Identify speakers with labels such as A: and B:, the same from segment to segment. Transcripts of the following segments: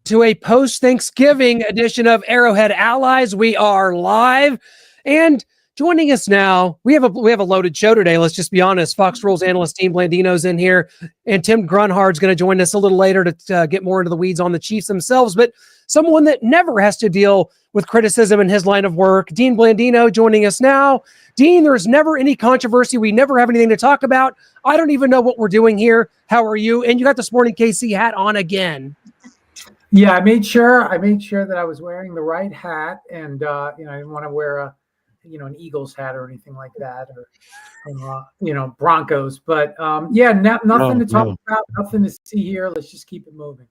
A: to a post-Thanksgiving edition of Arrowhead Allies. We are live, and joining us now, we have a loaded show today. Let's just be honest. Fox Rules analyst Dean Blandino's in here, and Tim Grunhard's going to join us a little later to get more into the weeds on the Chiefs themselves. But someone that never has to deal with criticism in his line of work, Dean Blandino, joining us now. Dean, there's never any controversy. We never have anything to talk about. I don't even know what we're doing here. How are you? And you got the Sporting KC hat on again.
B: Yeah, I made sure that I was wearing the right hat, and I didn't want to wear an Eagles hat or anything like that, or Broncos. But nothing to talk about, nothing to see here. Let's just keep it moving.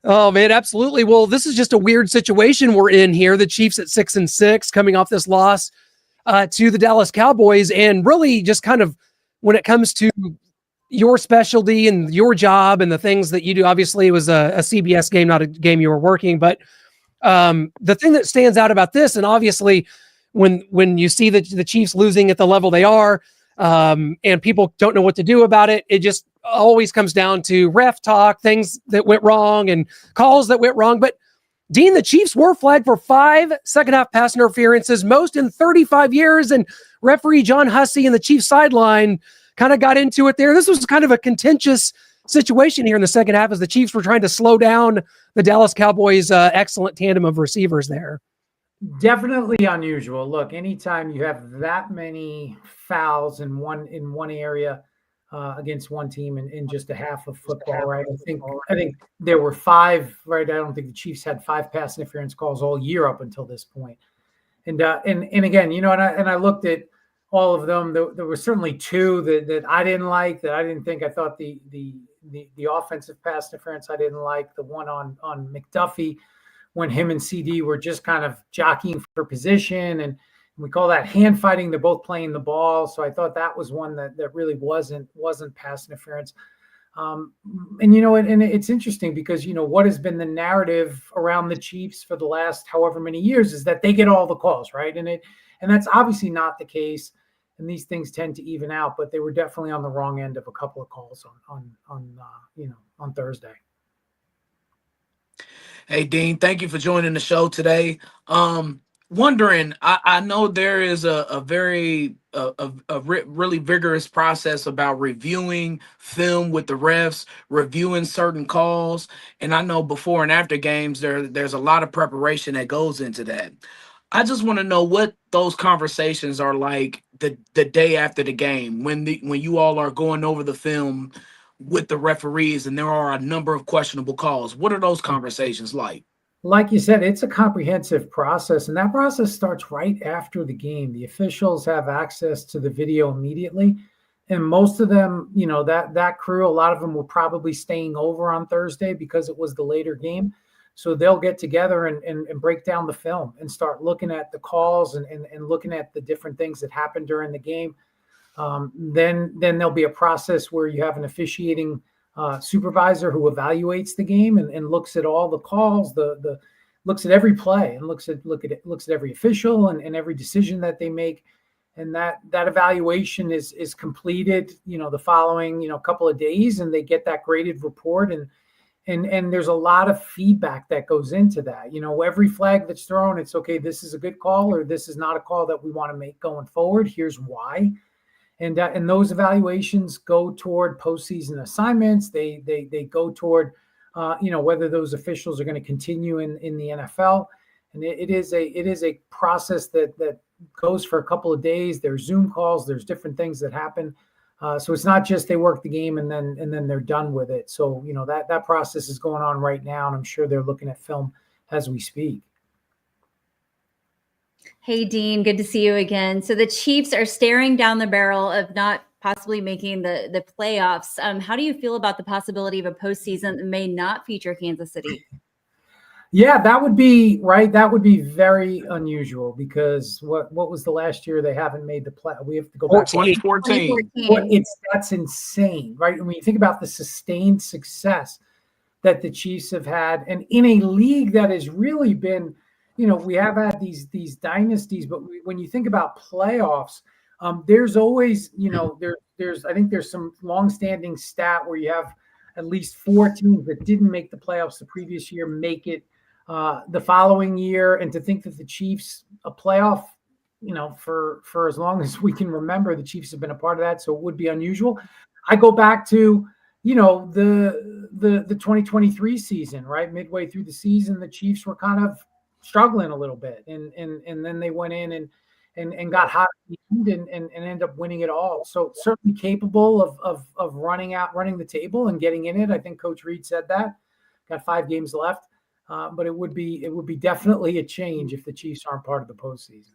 A: Oh man, absolutely. Well, this is just a weird situation we're in here. The Chiefs at 6-6, coming off this loss to the Dallas Cowboys, and really just kind of when it comes to your specialty and your job and the things that you do. Obviously, it was a CBS game, not a game you were working. But the thing that stands out about this, and obviously when you see the Chiefs losing at the level they are, and people don't know what to do about it, it just always comes down to ref talk, things that went wrong and calls that went wrong. But Dean, the Chiefs were flagged for 5 second-half pass interferences, most in 35 years, and referee John Hussey and the Chiefs sideline kind of got into it there. This was kind of a contentious situation here in the second half as the Chiefs were trying to slow down the Dallas Cowboys' excellent tandem of receivers there.
B: Definitely unusual. Look, anytime you have that many fouls in one area against one team in just a half of football, right? I think there were 5, right? I don't think the Chiefs had 5 pass interference calls all year up until this point. And again, and I looked at all of them. There were certainly 2 that I didn't like, that I didn't think. I thought the offensive pass interference I didn't like. The one on McDuffie, when him and CD were just kind of jockeying for position, and we call that hand fighting. They're both playing the ball, so I thought that was one that really wasn't pass interference. And it's interesting because what has been the narrative around the Chiefs for the last however many years is that they get all the calls, right? And that's obviously not the case. And these things tend to even out, but they were definitely on the wrong end of a couple of calls on Thursday.
C: Hey, Dean, thank you for joining the show today. Wondering, I know there is a really vigorous process about reviewing film with the refs, reviewing certain calls, and I know before and after games there's a lot of preparation that goes into that. I just want to know what those conversations are like the day after the game when you all are going over the film with the referees and there are a number of questionable calls. What are those conversations like?
B: Like you said, it's a comprehensive process, and that process starts right after the game. The officials have access to the video immediately, and most of them, that crew, a lot of them were probably staying over on Thursday because it was the later game. So they'll get together and break down the film and start looking at the calls and looking at the different things that happened during the game. Then there'll be a process where you have an officiating supervisor who evaluates the game and looks at all the calls, looks at every play and looks at every official and every decision that they make. And that evaluation is completed, the following, couple of days, and they get that graded report. And there's a lot of feedback that goes into that. Every flag that's thrown, it's okay, this is a good call, or this is not a call that we want to make going forward. Here's why. And those evaluations go toward postseason assignments. They go toward, whether those officials are going to continue in the NFL. And it is a process that goes for a couple of days. There's Zoom calls. There's different things that happen. So it's not just they work the game and then they're done with it. So, that process is going on right now, and I'm sure they're looking at film as we speak.
D: Hey, Dean, good to see you again. So the Chiefs are staring down the barrel of not possibly making the playoffs. How do you feel about the possibility of a postseason that may not feature Kansas City?
B: Yeah, that would be right. That would be very unusual because what was the last year they haven't made the play? We have to go back to
C: 2014.
B: That's insane, right? And when you think about the sustained success that the Chiefs have had, and in a league that has really been, we have had these dynasties, but when you think about playoffs, there's always, I think there's some longstanding stat where you have at least 4 teams that didn't make the playoffs the previous year make it the following year, and to think that the Chiefs, a playoff, for as long as we can remember, the Chiefs have been a part of that, so it would be unusual. I go back to the 2023 season, right? Midway through the season, the Chiefs were kind of struggling a little bit, and then they went in and got hot at the end and ended up winning it all. So certainly capable of running the table and getting in it. I think Coach Reed said that. Got 5 games left, but it would be definitely a change if the Chiefs aren't part of the postseason.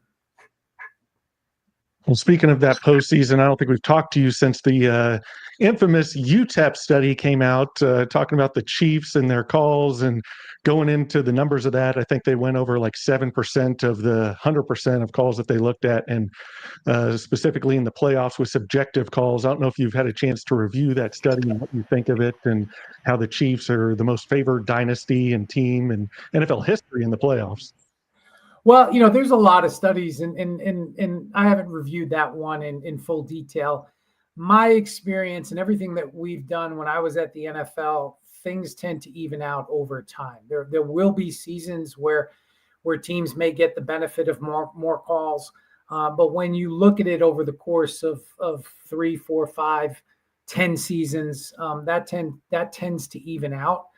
E: Well, speaking of that postseason, I don't think we've talked to you since the infamous UTEP study came out, talking about the Chiefs and their calls and going into the numbers of that. I think they went over like 7% of the 100% of calls that they looked at, and specifically in the playoffs with subjective calls. I don't know if you've had a chance to review that study and what you think of it, and how the Chiefs are the most favored dynasty and team in NFL history in the playoffs.
B: Well, there's a lot of studies, and I haven't reviewed that one in full detail. My experience and everything that we've done when I was at the NFL, things tend to even out over time. There will be seasons where teams may get the benefit of more calls, but when you look at it over the course of 3, 4, 5, 10 seasons, that tends to even out.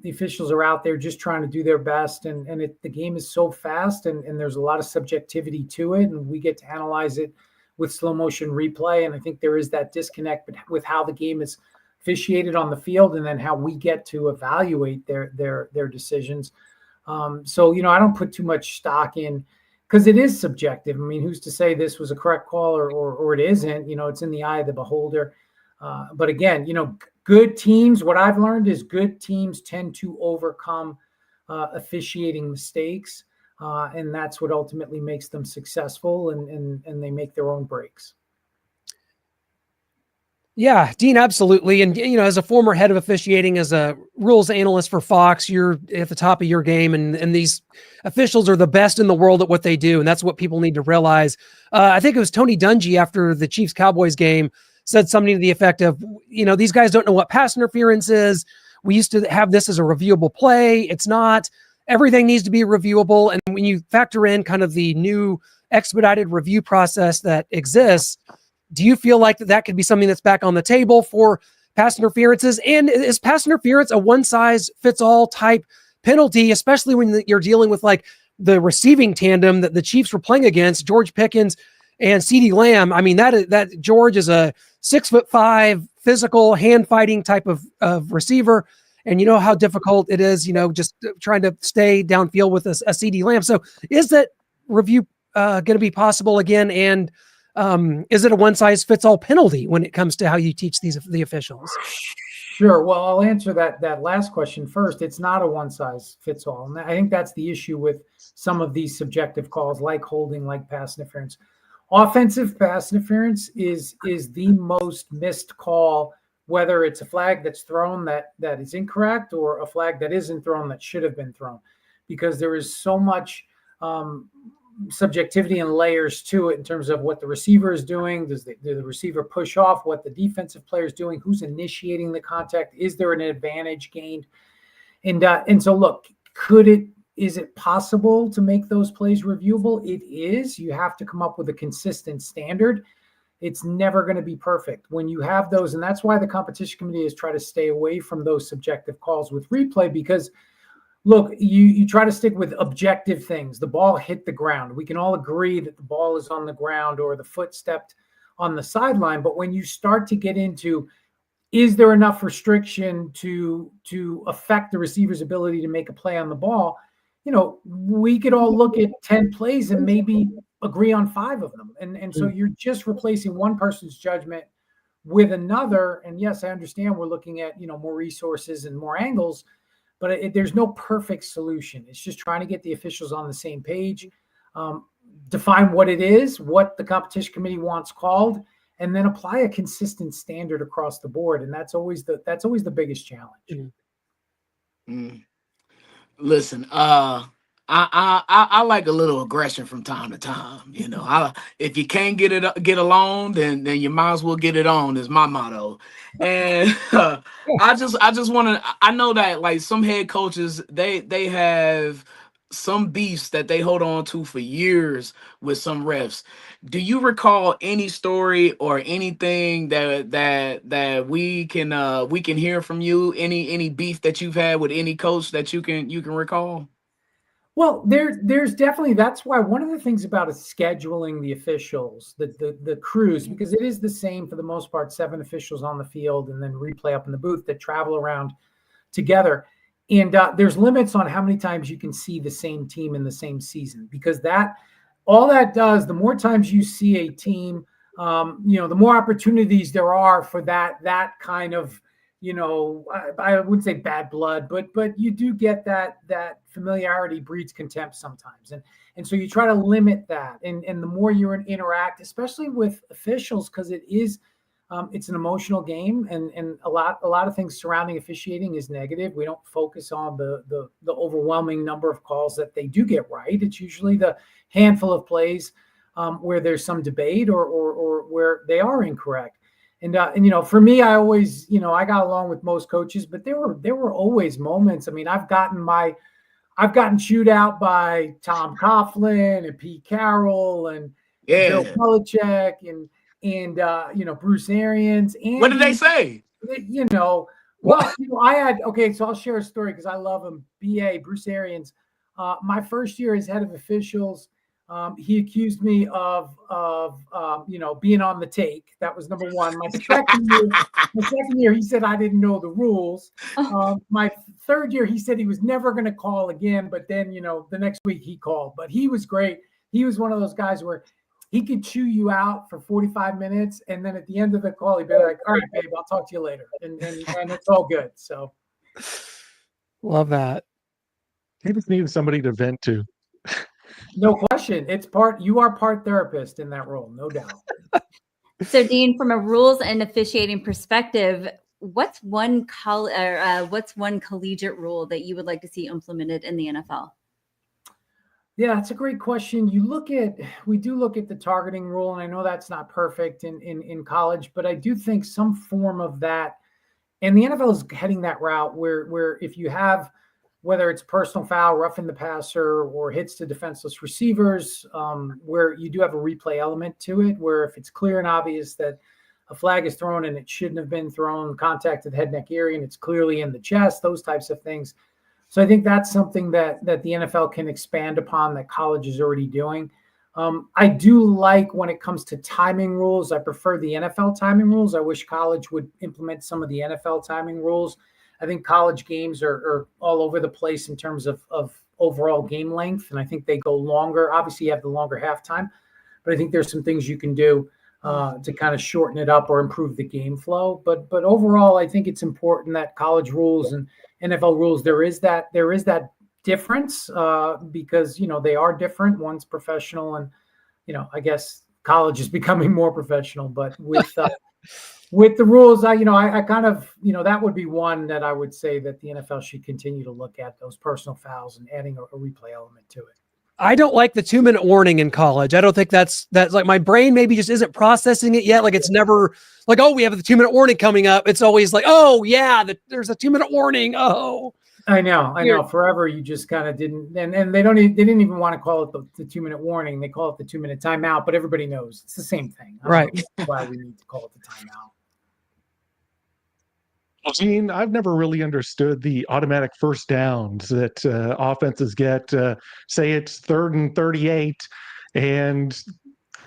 B: The officials are out there just trying to do their best, and the game is so fast, and there's a lot of subjectivity to it, and we get to analyze it with slow motion replay. And I think there is that disconnect with how the game is officiated on the field, and then how we get to evaluate their decisions. So I don't put too much stock in, because it is subjective. I mean, who's to say this was a correct call or it isn't? It's in the eye of the beholder. But again, good teams, what I've learned is good teams tend to overcome officiating mistakes. And that's what ultimately makes them successful, and they make their own breaks.
A: Yeah, Dean, absolutely. And, as a former head of officiating, as a rules analyst for Fox, you're at the top of your game, and these officials are the best in the world at what they do. And that's what people need to realize. I think it was Tony Dungy after the Chiefs-Cowboys game said something to the effect of, these guys don't know what pass interference is. We used to have this as a reviewable play. It's not. Everything needs to be reviewable. And when you factor in kind of the new expedited review process that exists, do you feel like that could be something that's back on the table for pass interferences? And is pass interference a one-size-fits-all type penalty, especially when you're dealing with like the receiving tandem that the Chiefs were playing against, George Pickens and CeeDee Lamb? I mean, that George is a 6'5" physical hand fighting type of receiver. And you know how difficult it is, just trying to stay downfield with a CeeDee Lamb. So is that review going to be possible again? And is it a one-size-fits-all penalty when it comes to how you teach the officials?
B: Sure. Well, I'll answer that last question first. It's not a one-size-fits-all. And I think that's the issue with some of these subjective calls, like holding, like pass interference. Offensive pass interference is the most missed call, whether it's a flag that's thrown that is incorrect, or a flag that isn't thrown that should have been thrown, because there is so much subjectivity and layers to it in terms of what the receiver is doing. Does the receiver push off? What the defensive player is doing? Who's initiating the contact? Is there an advantage gained? And so look, is it possible to make those plays reviewable? It is. You have to come up with a consistent standard. It's never going to be perfect when you have those. And that's why the competition committee is trying to stay away from those subjective calls with replay, because look, you try to stick with objective things. The ball hit the ground. We can all agree that the ball is on the ground, or the foot stepped on the sideline. But when you start to get into, is there enough restriction to affect the receiver's ability to make a play on the ball? We could all look at 10 plays and maybe agree on 5 of them. And so you're just replacing one person's judgment with another. And yes, I understand we're looking at, more resources and more angles, but there's no perfect solution. It's just trying to get the officials on the same page, define what it is, what the competition committee wants called, and then apply a consistent standard across the board. And that's always the biggest challenge.
C: Listen, I like a little aggression from time to time. You know, if you can't get along, then you might as well get it on is my motto. And I just want to. I know that like some head coaches, they have some beefs that they hold on to for years with some refs. Do you recall any story or anything that we can hear from you? Any beef that you've had with any coach that you can recall?
B: Well, there's definitely, that's why one of the things about is scheduling the officials, the crews, because it is the same for the most part, 7 officials on the field and then replay up in the booth that travel around together. And there's limits on how many times you can see the same team in the same season, because that all that does, the more times you see a team, the more opportunities there are for that kind of, I wouldn't say bad blood, but you do get that familiarity breeds contempt sometimes, and so you try to limit that, and the more you interact, especially with officials, because it is it's an emotional game, and a lot of things surrounding officiating is negative. We don't focus on the overwhelming number of calls that they do get right. It's usually the handful of plays where there's some debate or where they are incorrect. And for me, I always, I got along with most coaches, but there were always moments. I mean, I've gotten chewed out by Tom Coughlin and Pete Carroll and Bill Belichick and Bruce Arians. And
C: What did they say?
B: I had, so I'll share a story because I love him. Bruce Arians, my first year as head of officials, he accused me of being on the take. That was number one. My second year, he said I didn't know the rules. My third year, he said he was never going to call again. But then, the next week he called. But he was great. He was one of those guys where he could chew you out for 45 minutes, and then at the end of the call, he'd be like, "All right, babe, I'll talk to you later," and it's all good. So,
A: love that.
E: He just needed somebody to vent to.
B: No question. You are part therapist in that role, no doubt.
D: So, Dean, from a rules and officiating perspective, what's one collegiate rule that you would like to see implemented in the NFL?
B: Yeah, that's a great question. We do look at the targeting rule, and I know that's not perfect in college, but I do think some form of that, and the NFL is heading that route where if you have, whether it's personal foul, roughing the passer, or hits to defenseless receivers, where you do have a replay element to it, where if it's clear and obvious that a flag is thrown and it shouldn't have been thrown, contact to the head neck area, and it's clearly in the chest, those types of things. So I think that's something that the NFL can expand upon that college is already doing. I do like when it comes to timing rules. I prefer the NFL timing rules. I wish college would implement some of the NFL timing rules. I think college games are all over the place in terms of overall game length, and I think they go longer. Obviously, you have the longer halftime, but I think there's some things you can do to kind of shorten it up or improve the game flow. But overall, I think it's important that college rules and NFL rules, there is that difference because they are different. One's professional, and I guess college is becoming more professional. But with the rules, I kind of that would be one that I would say that the NFL should continue to look at, those personal fouls and adding a replay element to it.
A: I don't like the 2-minute warning in college. I don't think that's like my brain maybe just isn't processing it yet. Like it's never like, oh, we have the 2-minute warning coming up. It's always like, oh yeah, there's a 2-minute warning. Oh,
B: I know. Forever you just kind of didn't, and they didn't even want to call it the 2-minute warning. They call it the 2-minute timeout, but everybody knows it's the same thing.
A: Right.
B: That's why we need to call it the timeout.
E: Gene, I've never really understood the automatic first downs that offenses get. Say it's 3rd and 38, and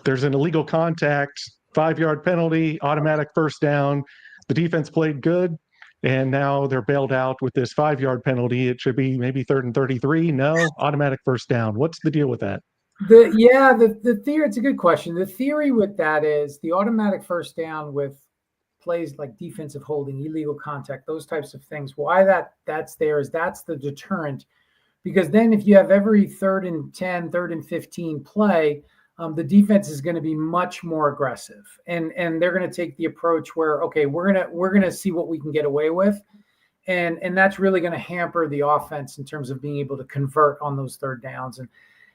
E: there's an illegal contact, 5-yard penalty, automatic first down. The defense played good, and now they're bailed out with this 5-yard penalty. It should be maybe 3rd and 33. No, automatic first down. What's the deal with that?
B: The theory, it's a good question. The theory with that is the automatic first down with plays like defensive holding, illegal contact, those types of things. Why that's there is that's the deterrent, because then if you have every 3rd and 10, 3rd and 15 play, the defense is going to be much more aggressive, and they're going to take the approach where, okay, we're going to see what we can get away with. And that's really going to hamper the offense in terms of being able to convert on those third downs.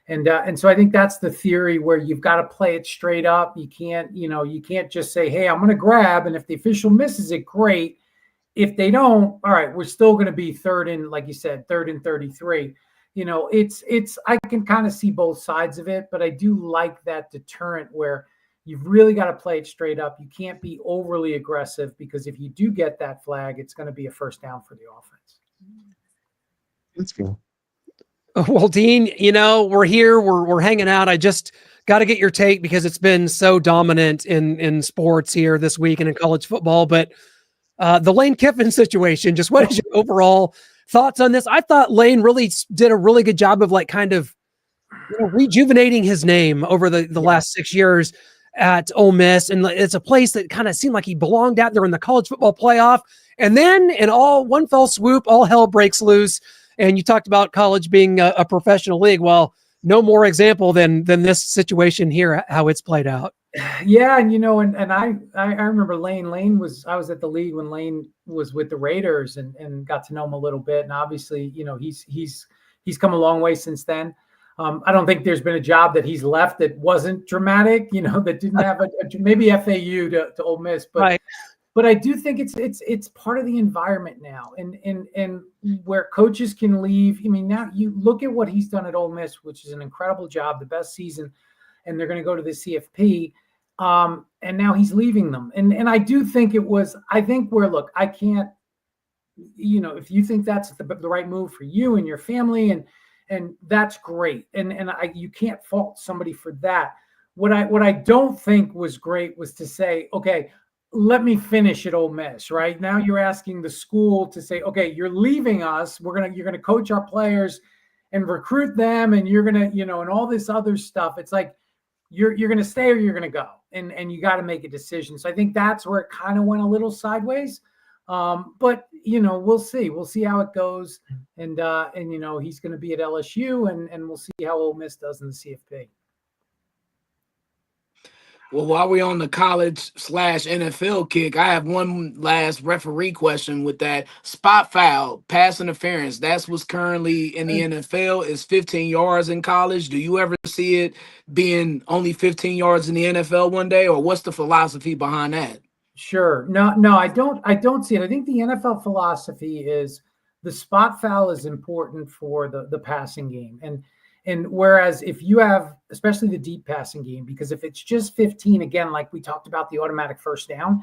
B: And so I think that's the theory where you've got to play it straight up. You can't just say, hey, I'm going to grab. And if the official misses it, great. If they don't, all right, we're still going to be third and, like you said, third and 33. I can kind of see both sides of it, but I do like that deterrent where you've really got to play it straight up. You can't be overly aggressive, because if you do get that flag, it's going to be a first down for the offense.
E: That's cool.
A: Well, Dean, we're here, we're hanging out. I just got to get your take because it's been so dominant in sports here this week and in college football. But the Lane Kiffin situation, just what is your overall thoughts on this? I thought Lane really did a really good job of kind of rejuvenating his name over the last 6 years at Ole Miss. And it's a place that kind of seemed like he belonged out there in the college football playoff. And then in one fell swoop, all hell breaks loose. And you talked about college being a professional league. Well, no more example than this situation here, how it's played out.
B: Yeah. And I remember Lane. I was at the league when Lane was with the Raiders and got to know him a little bit. And obviously, he's come a long way since then. I don't think there's been a job that he's left that wasn't dramatic, that didn't have maybe FAU to Ole Miss, but
A: right.
B: But I do think it's part of the environment now, and where coaches can leave. I mean, now you look at what he's done at Ole Miss, which is an incredible job, the best season, and they're going to go to the CFP. And now he's leaving them. And I do think I can't, if you think that's the right move for you and your family, and that's great. And you can't fault somebody for that. What I don't think was great was to say, okay, let me finish at Ole Miss, right? Now you're asking the school to say, okay, you're leaving us. You're going to coach our players and recruit them. And you're going to, and all this other stuff. It's like, you're going to stay or you're going to go, and you got to make a decision. So I think that's where it kind of went a little sideways. But we'll see how it goes. And he's going to be at LSU, and we'll see how Ole Miss does in the CFP.
C: Well, while we're on the college/NFL kick, I have one last referee question with that spot foul, pass interference. That's what's currently in the NFL is 15 yards in college. Do you ever see it being only 15 yards in the NFL one day, or what's the philosophy behind that?
B: Sure. No, I don't see it. I think the NFL philosophy is the spot foul is important for the passing game. And whereas if you have, especially the deep passing game, because if it's just 15, again, like we talked about the automatic first down,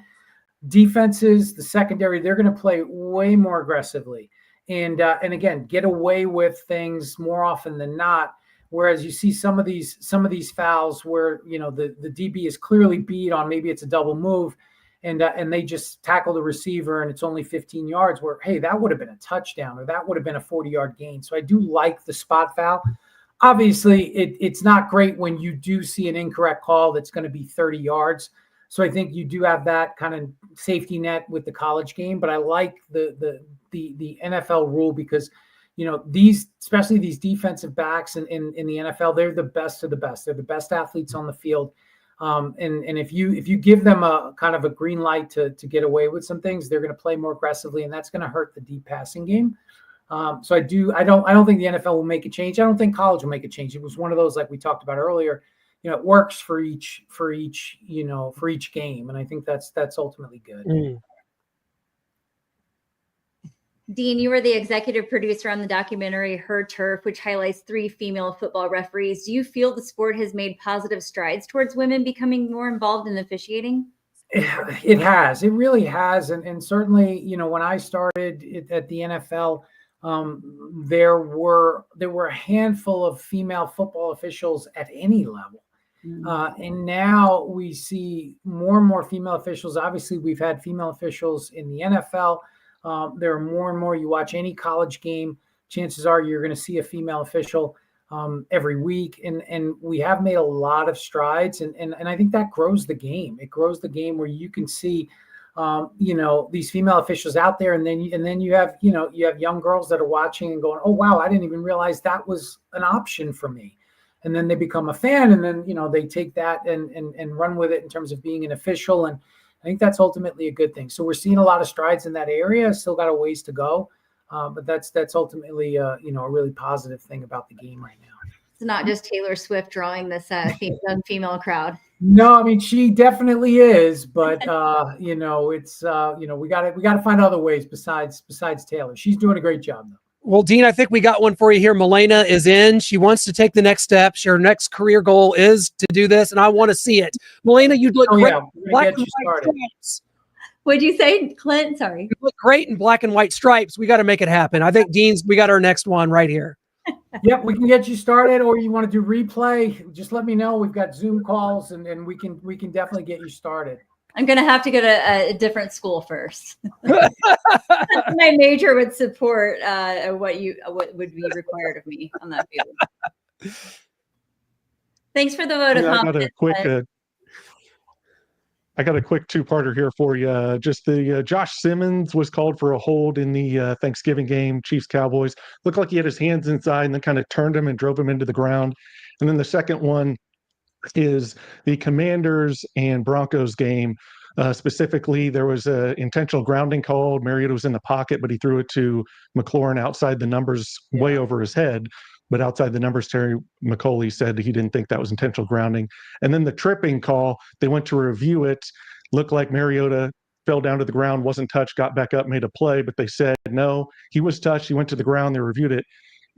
B: defenses, the secondary, they're going to play way more aggressively. And again, get away with things more often than not. Whereas you see some of these fouls where, the DB is clearly beat on, maybe it's a double move, and they just tackle the receiver and it's only 15 yards where, hey, that would have been a touchdown or that would have been a 40-yard gain. So I do like the spot foul. Obviously, it's not great when you do see an incorrect call that's going to be 30 yards. So I think you do have that kind of safety net with the college game. But I like the NFL rule because, especially these defensive backs in the NFL, they're the best of the best. They're the best athletes on the field. And if you give them a kind of a green light to get away with some things, they're going to play more aggressively, and that's going to hurt the deep passing game. So I don't think the NFL will make a change. I don't think college will make a change. It was one of those, like we talked about earlier, it works for each game. And I think that's ultimately good.
D: Dean, you were the executive producer on the documentary Her Turf, which highlights 3 female football referees. Do you feel the sport has made positive strides towards women becoming more involved in officiating?
B: It has. It really has. And certainly, when I started at the NFL, there were a handful of female football officials at any level. And now we see more and more female officials. Obviously, we've had female officials in the NFL. There are more and more. You watch any college game, chances are you're going to see a female official every week. And we have made a lot of strides. And I think that grows the game. It grows the game where you can see these female officials out there, and then you have young girls that are watching and going, oh wow, I didn't even realize that was an option for me. And then they become a fan, and then they take that and run with it in terms of being an official, I think that's ultimately a good thing. So we're seeing a lot of strides in that area. Still got a ways to go, but that's ultimately a really positive thing about the game right now.
D: It's not just Taylor Swift drawing this young female crowd.
B: No, I mean she definitely is, but it's we gotta find other ways besides Taylor. She's doing a great job though.
A: Well, Dean, I think we got one for you here. Milena is in. She wants to take the next step. Her next career goal is to do this, and I want to see it. Milena, you look great.
B: Yeah, we're gonna get you started.
A: Stripes.
D: What'd you say, Clint? Sorry.
A: You look great in black and white stripes. We got to make it happen. I think we got our next one right here.
B: Yep, we can get you started, or you want to do replay, just let me know. We've got Zoom calls and we can definitely get you started.
D: I'm going to have to go to a different school first. My major would support what would be required of me on that field. Thanks for the vote of confidence.
E: I got a quick two-parter here for you. Just the Josh Simmons was called for a hold in the Thanksgiving game, Chiefs-Cowboys. Looked like he had his hands inside and then kind of turned him and drove him into the ground. And then the second one is the Commanders and Broncos game. Specifically, there was an intentional grounding called. Mariota was in the pocket, but he threw it to McLaurin outside the numbers, way over his head. But outside the numbers, Terry McCauley said he didn't think that was intentional grounding. And then the tripping call, they went to review it. Looked like Mariota fell down to the ground, wasn't touched, got back up, made a play. But they said, no, he was touched. He went to the ground. They reviewed it.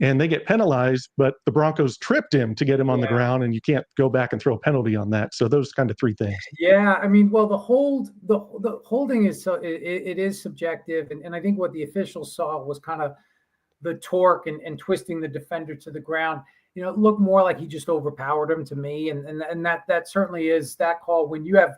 E: And they get penalized, but the Broncos tripped him to get him on the ground, and you can't go back and throw a penalty on that. So those kind of three things.
B: Yeah, I mean, well, the holding is it is subjective, and I think what the officials saw was kind of the torque and twisting the defender to the ground. It looked more like he just overpowered him to me, and that certainly is that call when you have,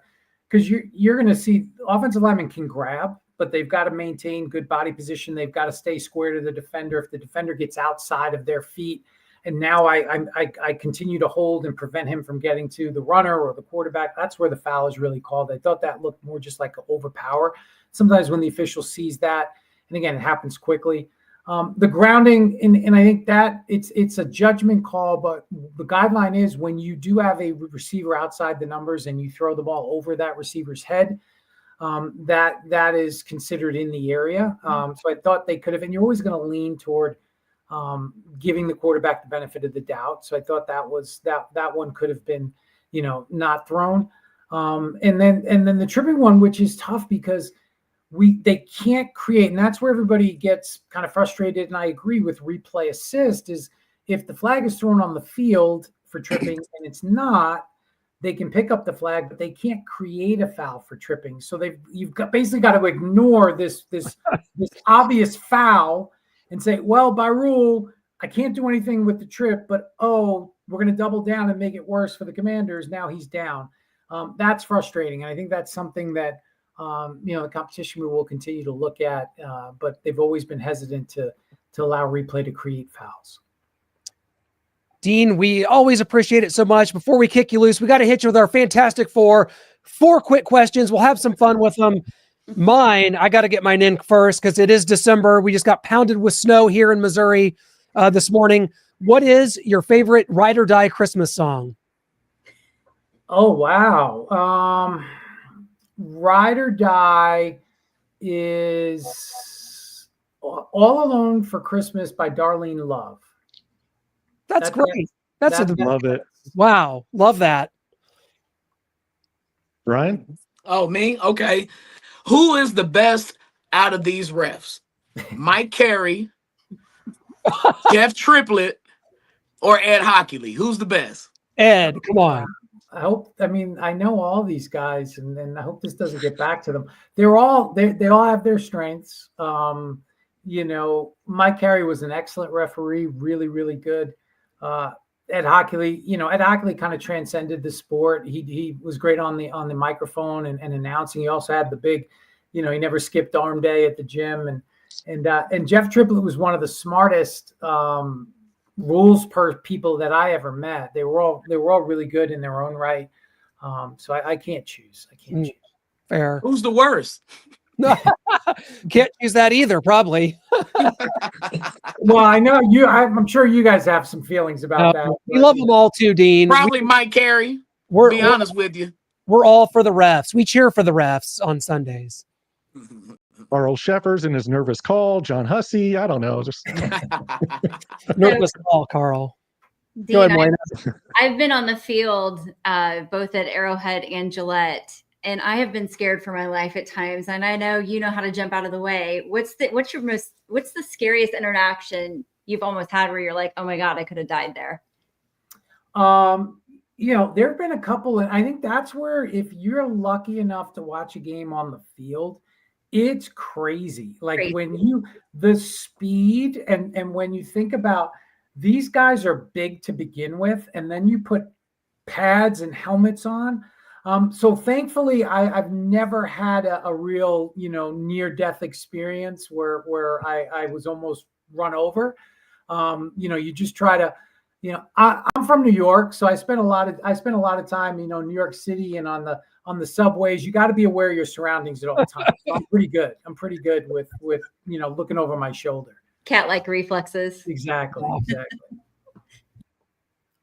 B: because you're going to see offensive linemen can grab, but they've got to maintain good body position. They've got to stay square to the defender. If the defender gets outside of their feet, and now I continue to hold and prevent him from getting to the runner or the quarterback, that's where the foul is really called. I thought that looked more just like an overpower. Sometimes when the official sees that, and again, it happens quickly. The grounding, and I think that it's a judgment call, but the guideline is when you do have a receiver outside the numbers and you throw the ball over that receiver's head, that is considered in the area. So I thought they could have, and you're always going to lean toward giving the quarterback the benefit of the doubt. So I thought that one could have been, not thrown. And then the tripping one, which is tough because they can't create, and that's where everybody gets kind of frustrated. And I agree with replay assist is if the flag is thrown on the field for tripping and it's not, they can pick up the flag, but they can't create a foul for tripping. So you've basically got to ignore this obvious foul and say, well, by rule, I can't do anything with the trip, but we're going to double down and make it worse for the Commanders. Now he's down. That's frustrating. And I think that's something that the competition we will continue to look at, but they've always been hesitant to allow replay to create fouls.
A: Dean, we always appreciate it so much. Before we kick you loose, we got to hit you with our Fantastic Four quick questions. We'll have some fun with them. Mine, I got to get mine in first because it is December. We just got pounded with snow here in Missouri this morning. What is your favorite Ride or Die Christmas song?
B: Oh, wow. Ride or Die is All Alone for Christmas by Darlene Love.
A: That's great.
E: Love it.
A: Wow. Love that.
E: Brian?
C: Oh, me? Okay. Who is the best out of these refs? Mike Carey, Jeff Triplett, or Ed Hockley? Who's the best?
A: Ed, come on.
B: I know all these guys, and I hope this doesn't get back to them. They all have their strengths. Mike Carey was an excellent referee, really, really good. Ed Hockley, Ed Hockley kind of transcended the sport. He was great on the microphone and announcing. He also had the big, he never skipped arm day at the gym. And Jeff Triplett was one of the smartest rules per people that I ever met. They were all really good in their own right. So I can't choose.
A: Fair.
C: Who's the worst?
A: Can't choose that either, probably.
B: Well, I know you. I'm sure you guys have some feelings about that.
A: We love them all too, Dean.
C: Probably Mike Carey. Be honest with you.
A: we're all for the refs. We cheer for the refs on Sundays.
E: Carl Sheffers and his nervous call, John Hussey. I don't know. Just
A: Nervous call, Carl.
D: Dean,
A: Go ahead, Melena.
D: I've been on the field both at Arrowhead and Gillette, and I have been scared for my life at times. And I know you know how to jump out of the way. What's the scariest interaction you've almost had where you're like, oh my God, I could have died there?
B: There have been a couple, and I think that's where if you're lucky enough to watch a game on the field, it's crazy. Like when the speed and when you think about these guys are big to begin with, and then you put pads and helmets on. So thankfully, I've never had a real, near-death experience where I was almost run over. You just try to, I'm from New York, so I spent a lot of time, New York City and on the subways. You got to be aware of your surroundings at all times. So I'm pretty good. with looking over my shoulder.
D: Cat-like reflexes.
B: Exactly.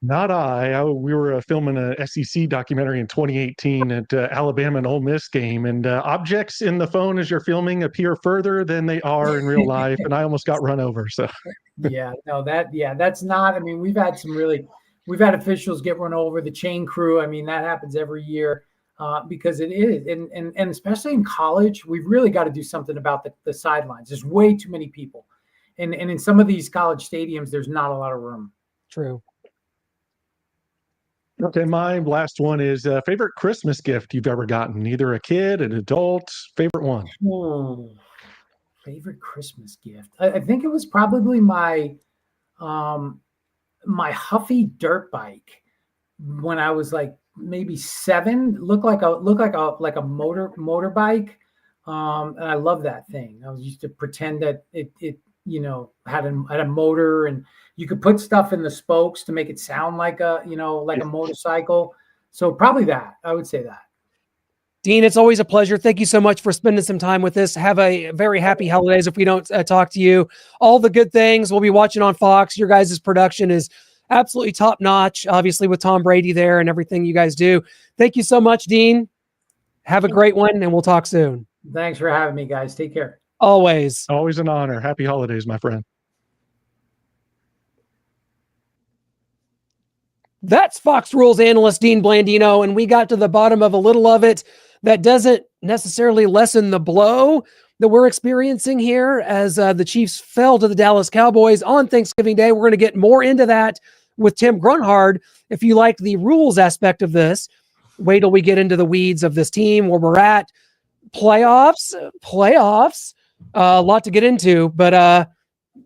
E: not I. We were filming a SEC documentary in 2018 at Alabama and Ole Miss game, and objects in the phone as you're filming appear further than they are in real life, and I almost got run over. So
B: that's not. I mean, we've had officials get run over, the chain crew. I mean, that happens every year because it is, and especially in college, we've really got to do something about the sidelines. There's way too many people, and in some of these college stadiums, there's not a lot of room.
A: True.
E: Okay, my last one is favorite Christmas gift you've ever gotten, either a kid, an adult, favorite one.
B: Favorite Christmas gift. I think it was probably my Huffy dirt bike when I was like maybe 7. Looked like a motorbike, and I love that thing. I was used to pretend that it had a motor, and you could put stuff in the spokes to make it sound like a motorcycle. So probably that. I would say that.
A: Dean, it's always a pleasure. Thank you so much for spending some time with us. Have a very happy holidays if we don't talk to you. All the good things we'll be watching on Fox. Your guys' production is absolutely top notch, obviously with Tom Brady there and everything you guys do. Thank you so much, Dean. Have a great one, and we'll talk soon.
B: Thanks for having me, guys. Take care.
A: Always
E: an honor. Happy holidays, my friend.
A: That's Fox Rules analyst Dean Blandino, and we got to the bottom of a little of it that doesn't necessarily lessen the blow that we're experiencing here as the Chiefs fell to the Dallas Cowboys on Thanksgiving Day. We're going to get more into that with Tim Grunhard. If you like the rules aspect of this, wait till we get into the weeds of this team, where we're at. Playoffs, a lot to get into, but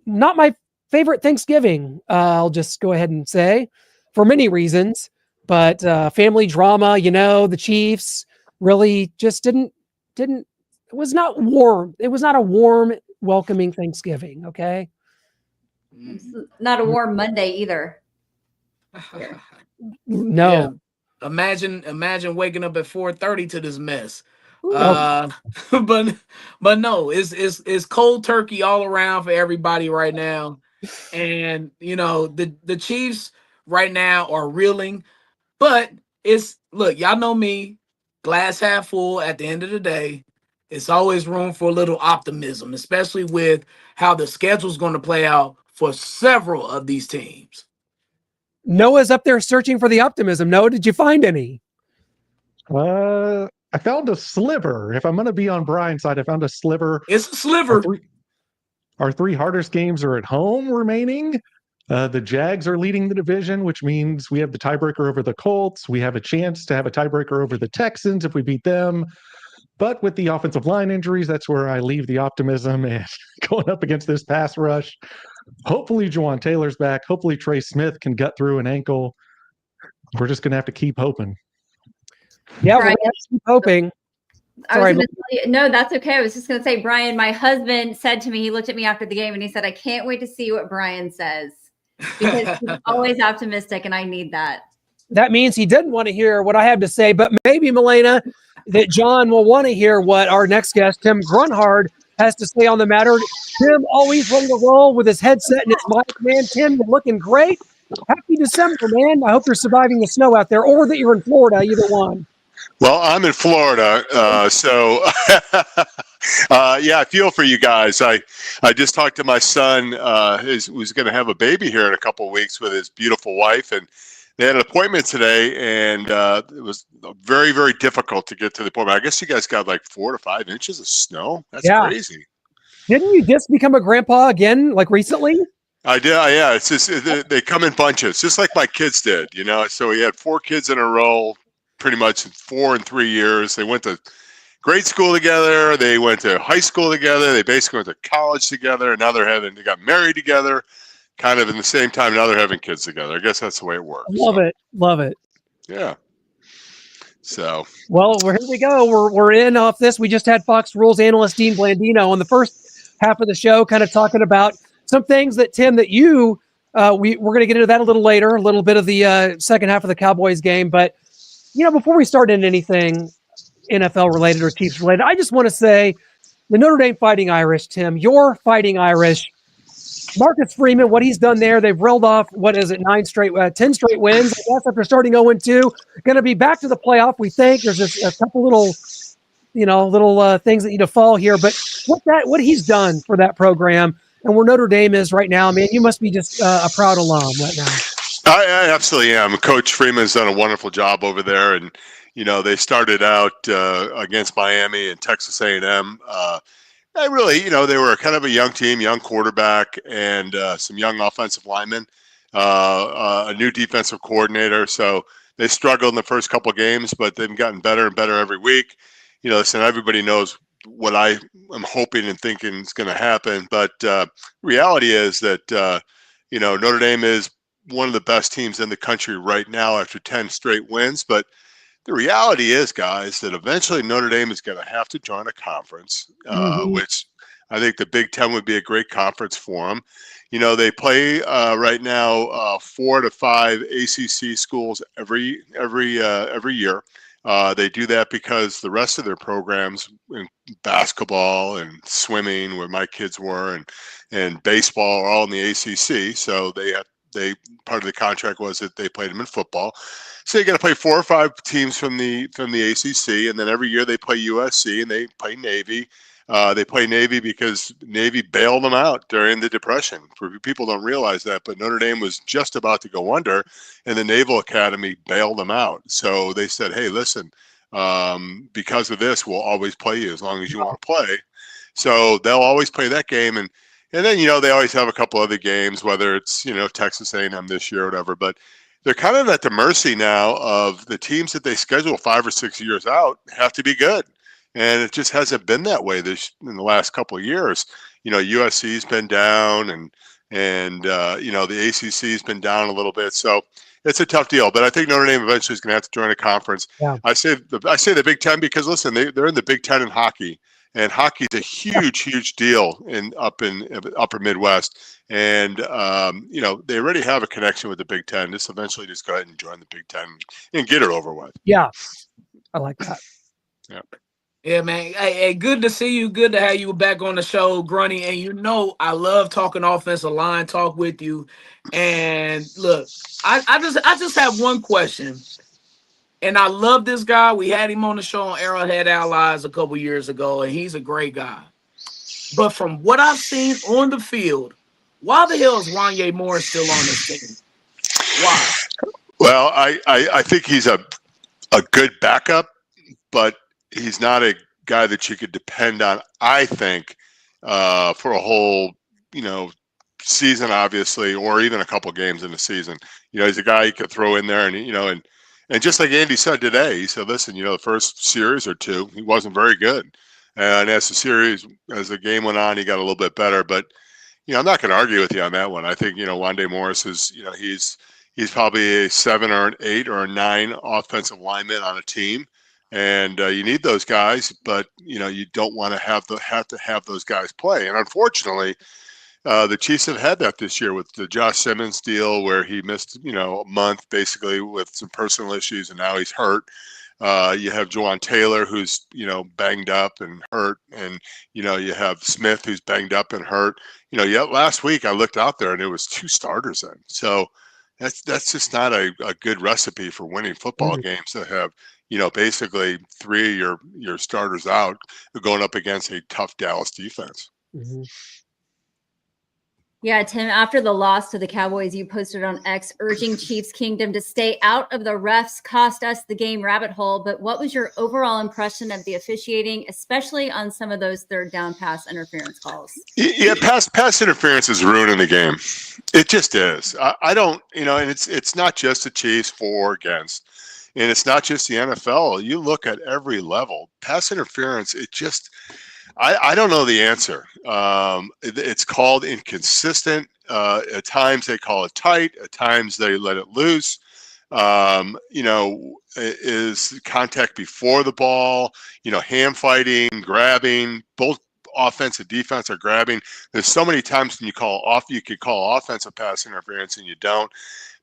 A: not my favorite Thanksgiving. I'll just go ahead and say, for many reasons, but family drama, the Chiefs really just it was not warm. It was not a warm, welcoming Thanksgiving. Okay.
D: It's not a warm Monday either.
A: No.
C: Yeah. Imagine waking up at 4:30 to this mess. But no, it's cold turkey all around for everybody right now. And the Chiefs right now are reeling, but look, y'all know me, glass half full. At the end of the day, it's always room for a little optimism, especially with how the schedule's going to play out for several of these teams.
A: Noah's up there searching for the optimism. Noah, did you find any?
E: I found a sliver. If I'm going to be on Brian's side, I found a sliver.
C: It's a sliver.
E: Our three hardest games are at home remaining. The Jags are leading the division, which means we have the tiebreaker over the Colts. We have a chance to have a tiebreaker over the Texans if we beat them. But with the offensive line injuries, that's where I leave the optimism, and going up against this pass rush. Hopefully Juwan Taylor's back. Hopefully Trey Smith can gut through an ankle. We're just going to have to keep hoping.
A: Yeah, we're going to keep hoping.
D: No, that's okay. I was just going to say, Brian, my husband said to me, he looked at me after the game and he said, I can't wait to see what Brian says, because he's always optimistic and I need that.
A: That means he didn't want to hear what I have to say, but maybe, Melena, that John will want to hear what our next guest, Tim Grunhard, has to say on the matter. Tim always ready to roll with his headset and his mic. Man, Tim, you're looking great. Happy December, man. I hope you're surviving the snow out there, or that you're in Florida, either one.
F: Well, I'm in Florida, so yeah, I feel for you guys. I just talked to my son, who's going to have a baby here in a couple of weeks with his beautiful wife, and they had an appointment today, and it was very, very difficult to get to the appointment. I guess you guys got like 4 to 5 inches of snow. That's crazy.
A: Didn't you just become a grandpa again, like recently?
F: I did. Yeah, it's just they come in bunches, just like my kids did. So we had 4 kids in a row, pretty much in 4 and 3 years. They went to grade school together. They went to high school together. They basically went to college together, and now they got married together, kind of in the same time. Now they're having kids together. I guess that's the way it works.
A: Love it.
F: Yeah. So,
A: well, here we go. We're in off this. We just had Fox Rules analyst Dean Blandino on the first half of the show, kind of talking about some things that, Tim, that we're going to get into that a little later, a little bit of the second half of the Cowboys game. But, before we start into anything NFL related or Chiefs related, I just want to say the Notre Dame Fighting Irish, Tim, your Fighting Irish, Marcus Freeman, what he's done there, they've reeled off, 10 straight wins, I guess, after starting 0-2. Going to be back to the playoff, we think. There's just a couple little things that need to fall here. But what he's done for that program and where Notre Dame is right now, man, you must be just a proud alum right now. I
F: absolutely am. Coach Freeman's done a wonderful job over there. And, they started out against Miami and Texas A&M. They were kind of a young team, young quarterback, and some young offensive linemen, a new defensive coordinator. So they struggled in the first couple of games, but they've gotten better and better every week. Listen, everybody knows what I am hoping and thinking is going to happen. But reality is that, Notre Dame is one of the best teams in the country right now after 10 straight wins. But the reality is, guys, that eventually Notre Dame is going to have to join a conference, which I think the Big Ten would be a great conference for them. They play right now 4 to 5 ACC schools every year. They do that because the rest of their programs in basketball and swimming, where my kids were, and baseball are all in the ACC. So they part of the contract was that they played them in football. So you got to play 4 or 5 teams from the ACC, and then every year they play USC and they play Navy. They play Navy because Navy bailed them out during the Depression. People don't realize that, but Notre Dame was just about to go under, and the Naval Academy bailed them out. So they said, hey, listen, because of this, we'll always play you as long as you want to play. So they'll always play that game. And then, they always have a couple other games, whether it's, Texas A&M this year or whatever. But they're kind of at the mercy now of the teams that they schedule 5 or 6 years out have to be good. And it just hasn't been that way in the last couple of years. USC's been down and the ACC's been down a little bit. So it's a tough deal. But I think Notre Dame eventually is going to have to join a conference. Yeah. I say the Big Ten because, listen, they're in the Big Ten in hockey. And hockey is a huge, huge deal up in upper Midwest. And, they already have a connection with the Big Ten. Just eventually just go ahead and join the Big Ten and get it over with.
A: Yeah, I like that.
F: Yeah.
C: Yeah, man. Hey, good to see you. Good to have you back on the show, Grunny. And I love talking offensive line talk with you. And look, I just have one question. And I love this guy. We had him on the show on Arrowhead Allies a couple years ago, and he's a great guy. But from what I've seen on the field, why the hell is Wanye Morris still on this team? Why?
F: Well, I think he's a good backup, but he's not a guy that you could depend on, I think, for a whole, season, obviously, or even a couple games in the season. He's a guy you could throw in there and just like Andy said today, he said, listen, the first series or two, he wasn't very good. And as the game went on, he got a little bit better. But, I'm not going to argue with you on that one. I think, Wande Morris is, he's probably a 7 or an 8 or a 9 offensive lineman on a team. And you need those guys, but, you don't want to have to have those guys play. And unfortunately, the Chiefs have had that this year with the Josh Simmons deal where he missed, a month basically with some personal issues, and now he's hurt. You have Juwan Taylor, who's, banged up and hurt. And, you have Smith, who's banged up and hurt. Last week I looked out there and there was 2 starters in. So that's just not a good recipe for winning football games to have, basically 3 of your starters out going up against a tough Dallas defense.
A: Mm-hmm.
D: Yeah, Tim, after the loss to the Cowboys, you posted on X urging Chiefs Kingdom to stay out of the refs cost us the game rabbit hole. But what was your overall impression of the officiating, especially on some of those third down pass interference calls?
F: Yeah, pass interference is ruining the game. It just is. I don't, and it's not just the Chiefs for or against, and it's not just the NFL. You look at every level, pass interference. It just, I don't know the answer. It's called inconsistent. At times they call it tight. At times they let it loose. Is contact before the ball, hand fighting, grabbing, both offense and defense are grabbing. There's so many times when you could call offensive pass interference and you don't.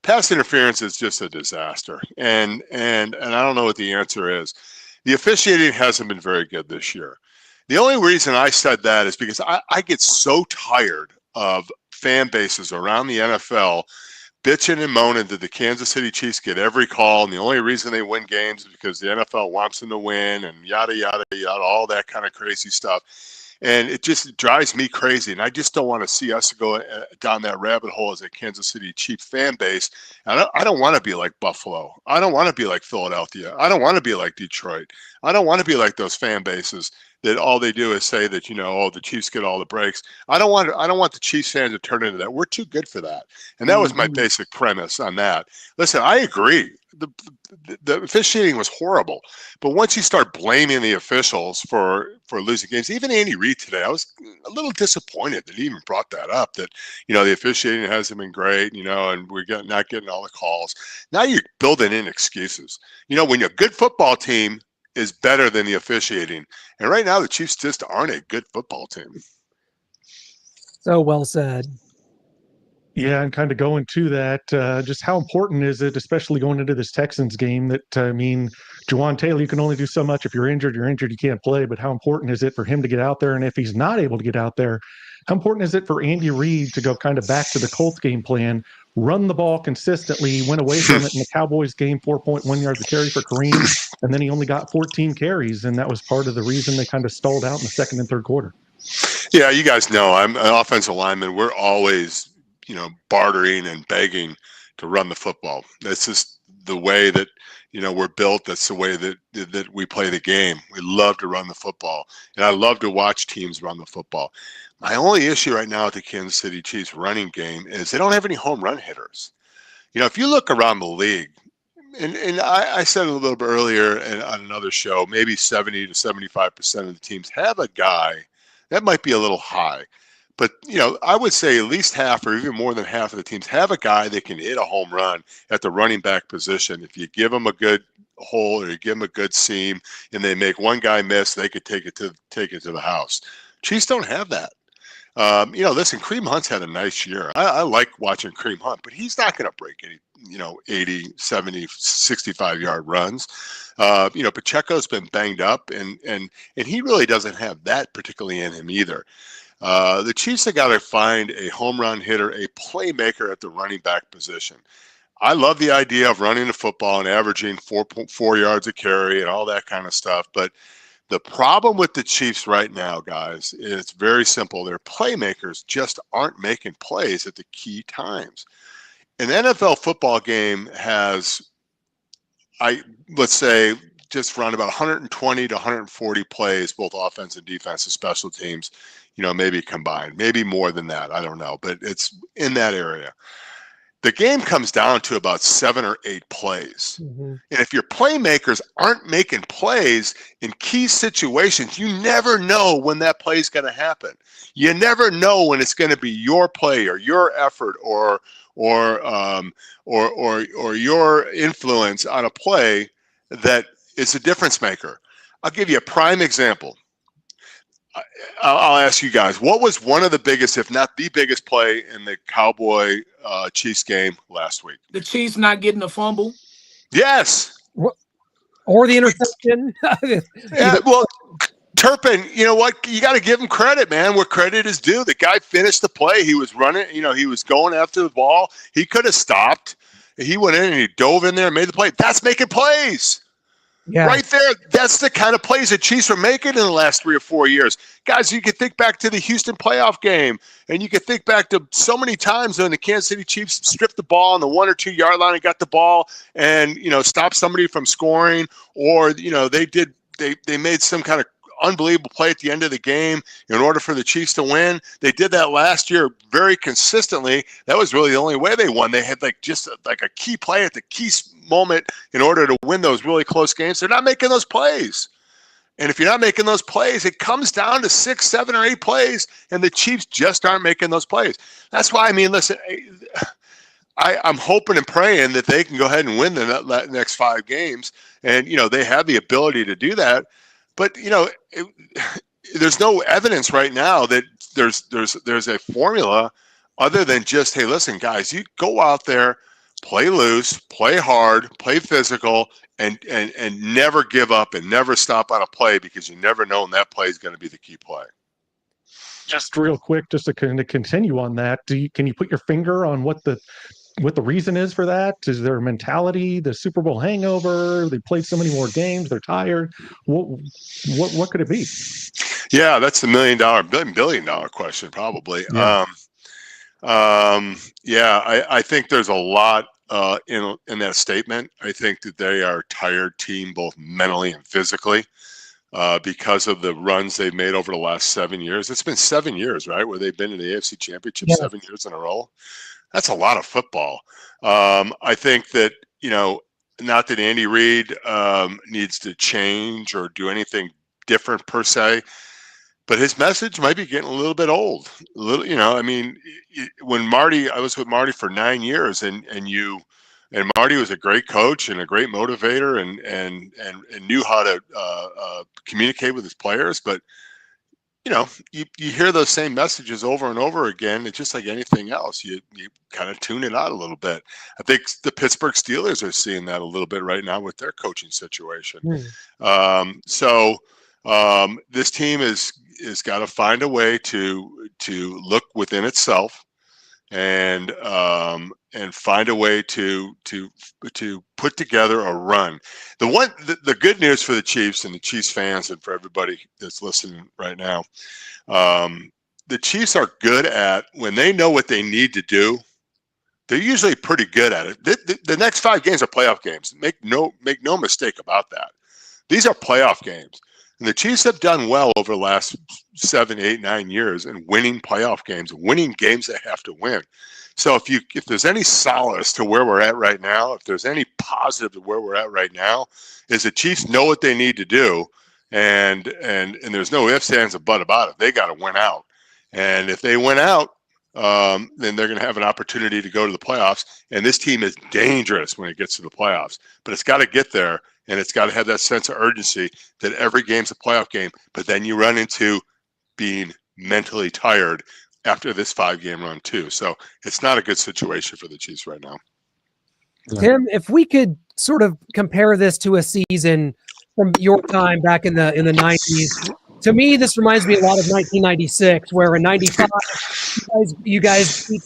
F: Pass interference is just a disaster. And I don't know what the answer is. The officiating hasn't been very good this year. The only reason I said that is because I get so tired of fan bases around the NFL bitching and moaning that the Kansas City Chiefs get every call, and the only reason they win games is because the NFL wants them to win, and yada, yada, yada, all that kind of crazy stuff. And it just drives me crazy, and I just don't want to see us go down that rabbit hole as a Kansas City Chiefs fan base. And I don't want to be like Buffalo. I don't want to be like Philadelphia. I don't want to be like Detroit. I don't want to be like those fan bases that all they do is say that, the Chiefs get all the breaks. I don't want the Chiefs fans to turn into that. We're too good for that. And that was my basic premise on that. Listen, I agree. The officiating was horrible. But once you start blaming the officials for losing games, even Andy Reid today, I was a little disappointed that he even brought that up, that, the officiating hasn't been great, and we're not getting all the calls. Now you're building in excuses. When you're a good football team is better than the officiating. And right now the Chiefs just aren't a good football team.
A: So well said.
E: Yeah, and kind of going to that, just how important is it, especially going into this Texans game, that, Juwan Taylor, you can only do so much. If you're injured, you can't play. But how important is it for him to get out there? And if he's not able to get out there, how important is it for Andy Reid to go kind of back to the Colts game plan, run the ball consistently, went away from it in the Cowboys game, 4.1 yards a carry for Kareem, and then he only got 14 carries, and that was part of the reason they kind of stalled out in the second and third quarter. Yeah,
F: you guys know I'm an offensive lineman. We're always bartering and begging to run the football. That's just the way that, we're built. That's the way that we play the game. We love to run the football, and I love to watch teams run the football. My only issue right now with the Kansas City Chiefs running game is they don't have any home run hitters. If you look around the league, and I said a little bit earlier on another show, maybe 70 to 75% of the teams have a guy. That might be a little high. But, I would say at least half or even more than half of the teams have a guy that can hit a home run at the running back position. If you give them a good hole or you give them a good seam and they make one guy miss, they could take it to the house. Chiefs don't have that. Listen, Kareem Hunt's had a nice year. I like watching Kareem Hunt, but he's not going to break any, 80, 70, 65-yard runs. Pacheco's been banged up, and he really doesn't have that particularly in him either. The Chiefs have got to find a home run hitter, a playmaker at the running back position. I love the idea of running the football and averaging 4.4 yards a carry and all that kind of stuff. But the problem with the Chiefs right now, guys, is it's very simple. Their playmakers just aren't making plays at the key times. An NFL football game has, let's say, just around about 120 to 140 plays, both offense and defense and special teams, maybe combined, maybe more than that. I don't know, but it's in that area. The game comes down to about 7 or 8 plays. Mm-hmm. And if your playmakers aren't making plays in key situations, you never know when that play is going to happen. You never know when it's going to be your play or your effort or your influence on a play that is a difference maker. I'll give you a prime example. I'll ask you guys, what was one of the biggest, if not the biggest play in the Cowboy Chiefs game last week?
C: The Chiefs not getting a fumble?
F: Yes.
A: Or the interception.
F: Yeah, well, Turpin, you know what? You got to give him credit, man, where credit is due. The guy finished the play. He was running, he was going after the ball. He could have stopped. He went in and he dove in there and made the play. That's making plays.
A: Yeah.
F: Right there, that's the kind of plays the Chiefs were making in the last 3 or 4 years. Guys, you could think back to the Houston playoff game, and you could think back to so many times when the Kansas City Chiefs stripped the ball on the 1 or 2 yard line and got the ball and, stopped somebody from scoring, or, they made some kind of unbelievable play at the end of the game in order for the Chiefs to win. They did that last year very consistently. That was really the only way they won. They had just a key play at the key moment in order to win those really close games. They're not making those plays. And if you're not making those plays, it comes down to 6, 7, or 8 plays, and the Chiefs just aren't making those plays. That's why, listen, I'm hoping and praying that they can go ahead and win the next 5 games. And, they have the ability to do that. But, there's no evidence right now that there's a formula other than just, hey, listen, guys, you go out there, play loose, play hard, play physical, and never give up and never stop on a play, because you never know when that play is going to be the key play.
E: Just real quick, just to kind of continue on that, can you put your finger on what the reason is for that? Is there a mentality, the Super Bowl hangover? They played so many more games, they're tired. What could it be?
F: Yeah, that's the billion dollar question, probably.
E: Yeah.
F: I think there's a lot in that statement. I think that they are a tired team, both mentally and physically, because of the runs they've made over the last 7 years. It's been 7 years, right, where they've been in the AFC Championship 7 years in a row. That's a lot of football. I think that, not that Andy Reid needs to change or do anything different per se, but his message might be getting a little bit old. When I was with Marty for 9 years, and Marty was a great coach and a great motivator and knew how to communicate with his players, but you hear those same messages over and over again. It's just like anything else. You kind of tune it out a little bit. I think the Pittsburgh Steelers are seeing that a little bit right now with their coaching situation. This team is got to find a way to look within itself and find a way to put together a run. The good news for the Chiefs and the Chiefs fans and for everybody that's listening right now, the Chiefs are good at, when they know what they need to do, they're usually pretty good at it. The next 5 games are playoff games. Make no mistake about that. These are playoff games. And the Chiefs have done well over the last 7, 8, 9 years in winning playoff games, winning games they have to win. So if there's any solace to where we're at right now, if there's any positive to where we're at right now, is the Chiefs know what they need to do, and there's no ifs, ands, or buts about it. They got to win out, and if they win out, then they're going to have an opportunity to go to the playoffs. And this team is dangerous when it gets to the playoffs, but it's got to get there, and it's got to have that sense of urgency that every game's a playoff game. But then you run into being mentally tired after this 5-game run too. So it's not a good situation for the Chiefs right now.
A: Tim, if we could sort of compare this to a season from your time back in the 90s, to me, this reminds me a lot of 1996, where in 95, you guys beat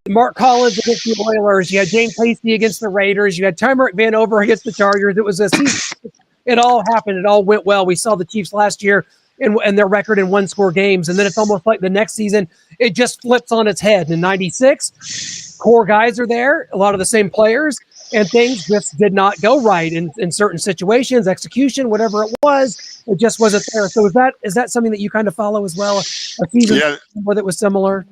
A: Mark Collins against the Oilers. You had James Hasty against the Raiders. You had Tyreek Van Over against the Chargers. It was a season. It all happened. It all went well. We saw the Chiefs last year and their record in 1-score games. And then it's almost like the next season, it just flips on its head. In 96, core guys are there, a lot of the same players, and things just did not go right in certain situations, execution, whatever it was, it just wasn't there. So is that something that you kind of follow as well? A season that was similar?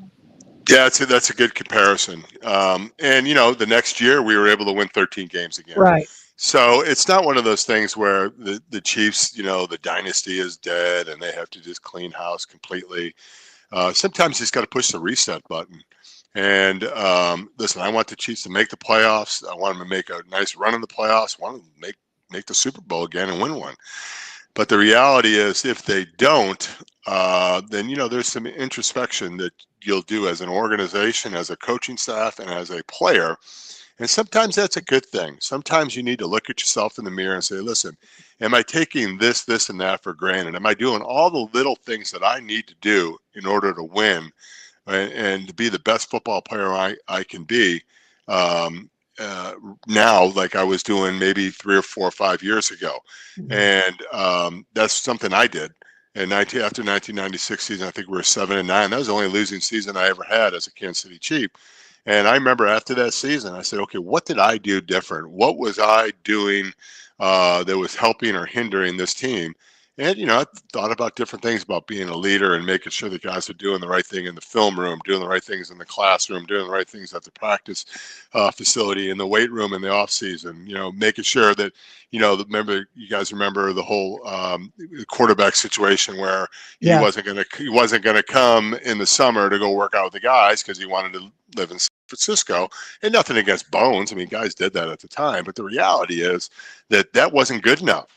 F: Yeah, that's a good comparison. And the next year we were able to win 13 games again.
A: Right.
F: So it's not one of those things where the Chiefs, the dynasty is dead and they have to just clean house completely. Sometimes you just got to push the reset button. And listen, I want the Chiefs to make the playoffs. I want them to make a nice run in the playoffs. I want them to make the Super Bowl again and win one. But the reality is, if they don't, then there's some introspection that you'll do as an organization, as a coaching staff, and as a player. And sometimes that's a good thing. Sometimes you need to look at yourself in the mirror and say, listen, am I taking this, and that for granted? Am I doing all the little things that I need to do in order to win and to be the best football player I can be? now like I was doing maybe 3 or 4 or 5 years ago.
A: Mhm.
F: And that's something I did. And after 1996 season, I think we were 7-9. That was the only losing season I ever had as a Kansas City Chief. And I remember after that season, I said, okay, what did I do different? What was I doing that was helping or hindering this team? And, I thought about different things about being a leader and making sure the guys are doing the right thing in the film room, doing the right things in the classroom, doing the right things at the practice facility, in the weight room in the off season, making sure that, you guys remember the whole quarterback situation where he wasn't going to come in the summer to go work out with the guys because he wanted to live in San Francisco. And nothing against Bones. I mean, guys did that at the time. But the reality is that wasn't good enough.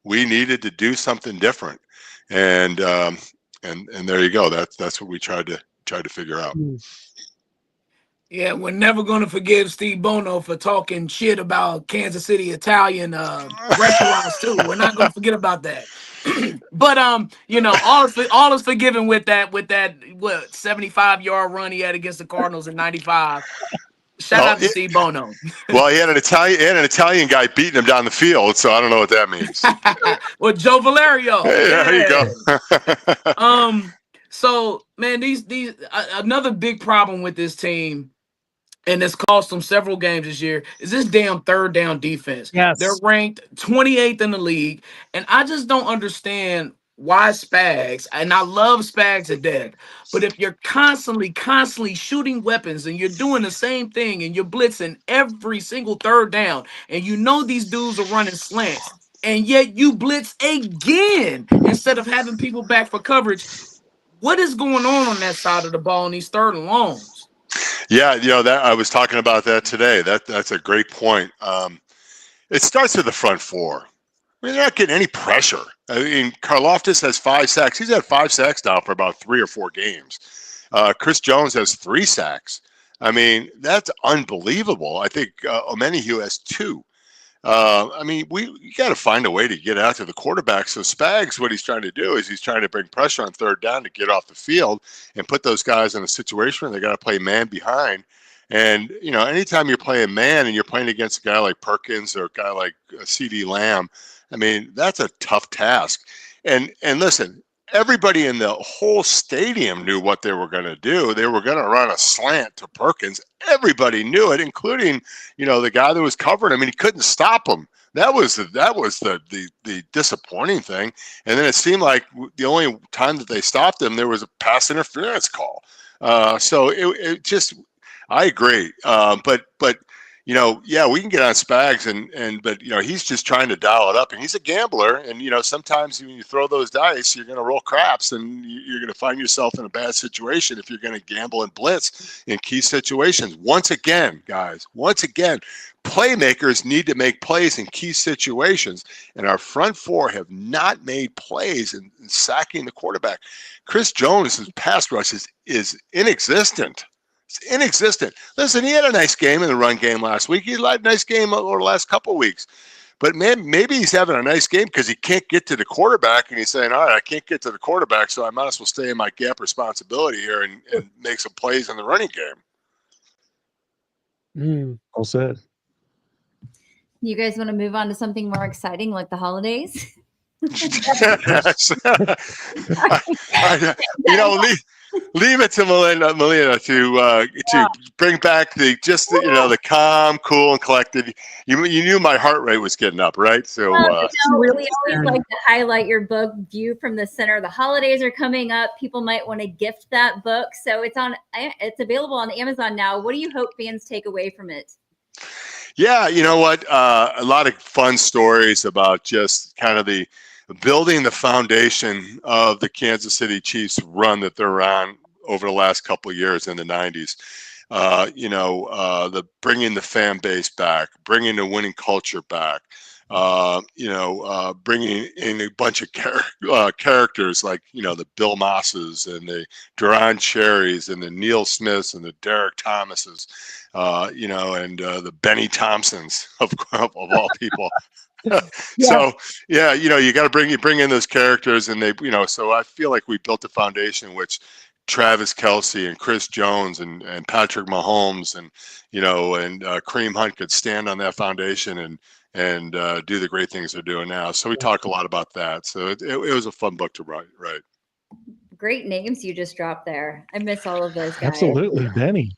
F: We needed to do something different, and there you go. That's what we tried to figure out.
C: Yeah, we're never going to forgive Steve Bono for talking shit about Kansas City Italian restaurants too. We're not going to forget about that. But all is forgiven with that 75-yard run he had against the Cardinals in '95. Shout out to Steve Bono.
F: Well, he had an Italian guy beating him down the field, so I don't know what that means.
C: Well, Joe Valerio.
F: Hey, there you
C: go. So man, these another big problem with this team, and it's cost them several games this year, is this damn third down defense.
A: Yes.
C: They're ranked 28th in the league, and I just don't understand why Spags, and I love Spags to death, but if you're constantly shooting weapons and you're doing the same thing and you're blitzing every single third down, and these dudes are running slants, and yet you blitz again instead of having people back for coverage, what is going on that side of the ball in these third and longs?
F: Yeah, that I was talking about that today. That's a great point. It starts with the front four. I mean, they're not getting any pressure. I mean, Karlaftis has 5 sacks. He's had 5 sacks now for about 3 or 4 games. Chris Jones has 3 sacks. I mean, that's unbelievable. I think Omenihu has 2. I mean, you got to find a way to get out to the quarterback. So Spags, what he's trying to do is he's trying to bring pressure on third down to get off the field and put those guys in a situation where they got to play man behind. And, anytime you're playing man and you're playing against a guy like Perkins or a guy like C.D. Lamb, I mean, that's a tough task. And listen, everybody in the whole stadium knew what they were going to do. They were going to run a slant to Perkins. Everybody knew it, including, the guy that was covering him, and he couldn't stop him. That was the disappointing thing. And then it seemed like the only time that they stopped him, there was a pass interference call. So it just, I agree. But we can get on Spags but he's just trying to dial it up, and he's a gambler. And, sometimes when you throw those dice, you're going to roll craps, and you're going to find yourself in a bad situation if you're going to gamble and blitz in key situations. Once again, guys, playmakers need to make plays in key situations, and our front four have not made plays in sacking the quarterback. Chris Jones' pass rush is inexistent. It's inexistent. Listen, he had a nice game in the run game last week. He had a nice game over the last couple of weeks. But, man, maybe he's having a nice game because he can't get to the quarterback, and he's saying, all right, I can't get to the quarterback, so I might as well stay in my gap responsibility here and make some plays in the running game.
E: All said.
D: You guys want to move on to something more exciting like the holidays?
F: Leave it to Melina to bring back the calm, cool, and collected. You knew my heart rate was getting up, right? So
D: we always like to highlight your book, View from the Center. The holidays are coming up. People might want to gift that book, so it's available on Amazon now. What do you hope fans take away from it?
F: Yeah, you know what? A lot of fun stories about just kind of the building the foundation of the Kansas City Chiefs run that they're on over the last couple of years in the 90s. The bringing the fan base back, bringing the winning culture back, bringing in a bunch of characters like, the Bill Mosses and the Duran Cherries and the Neil Smiths and the Derek Thomases, and the Benny Thompsons of all people. So you got to bring in those characters, and they, so I feel like we built a foundation which Travis Kelce and Chris Jones and Patrick Mahomes and Kareem Hunt could stand on that foundation and do the great things they're doing now. So we talk a lot about that. So it was a fun book to write.
D: Great names you just dropped there. I miss all of those guys.
E: Absolutely, Benny.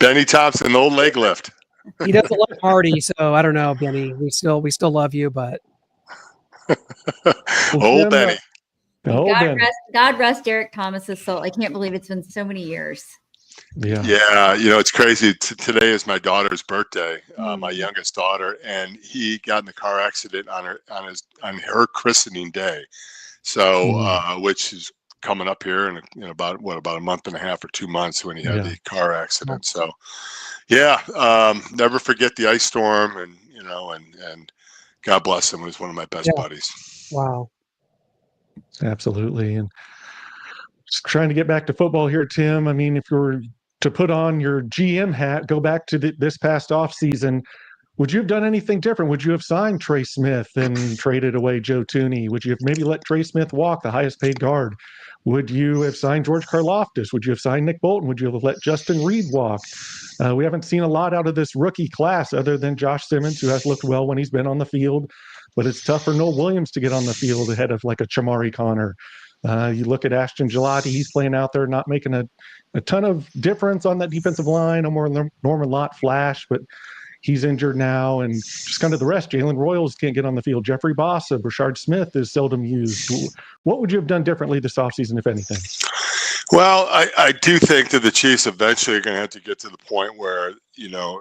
F: Benny Thompson, the old leg lift.
A: He doesn't like Hardy, so I don't know, Benny. We still love you, but
F: old Benny.
D: God rest Derek Thomas's soul. I can't believe it's been so many years.
E: Yeah.
F: It's crazy. Today is my daughter's birthday, my youngest daughter, and he got in the car accident on her christening day. So, which is coming up here in about a month and a half or 2 months when he had the car accident. So, never forget the ice storm, and God bless him. He was one of my best buddies.
A: Wow.
E: Absolutely. And just trying to get back to football here, Tim. I mean, if you were to put on your GM hat, go back to this past offseason, would you have done anything different? Would you have signed Trey Smith and traded away Joe Thuney? Would you have maybe let Trey Smith walk, the highest paid guard? Would you have signed George Karlaftis? Would you have signed Nick Bolton? Would you have let Justin Reed walk? We haven't seen a lot out of this rookie class other than Josh Simmons, who has looked well when he's been on the field. But it's tough for Noel Williams to get on the field ahead of like a Chamari Connor. You look at Ashton Gelati, he's playing out there, not making a ton of difference on that defensive line. No more Norman Lott flash, but he's injured now. And just kind of the rest, Jalen Royals can't get on the field. Jeffrey Bossa, Brashard Smith is seldom used. What would you have done differently this offseason, if anything?
F: Well, I do think that the Chiefs eventually are going to have to get to the point where,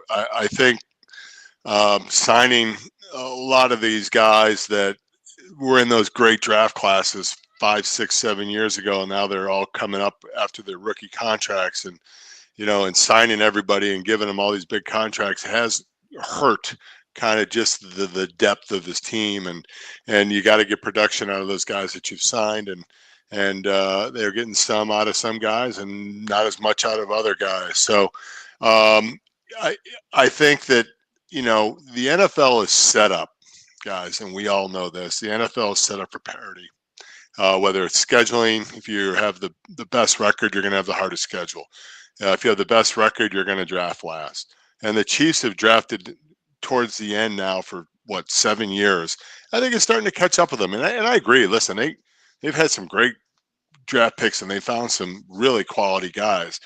F: I think signing a lot of these guys that were in those great draft classes 5, 6, 7 years ago, and now they're all coming up after their rookie contracts, and signing everybody and giving them all these big contracts has hurt kind of just the depth of this team, and you got to get production out of those guys that you've signed, and they're getting some out of some guys and not as much out of other guys. So I think that the NFL is set up, guys, and we all know this. The NFL is set up for parity. Whether it's scheduling, if you have the best record, you're going to have the hardest schedule. If you have the best record, you're going to draft last. And the Chiefs have drafted towards the end now for 7 years. I think it's starting to catch up with them. And I agree. Listen, they've had some great draft picks and they found some really quality guys.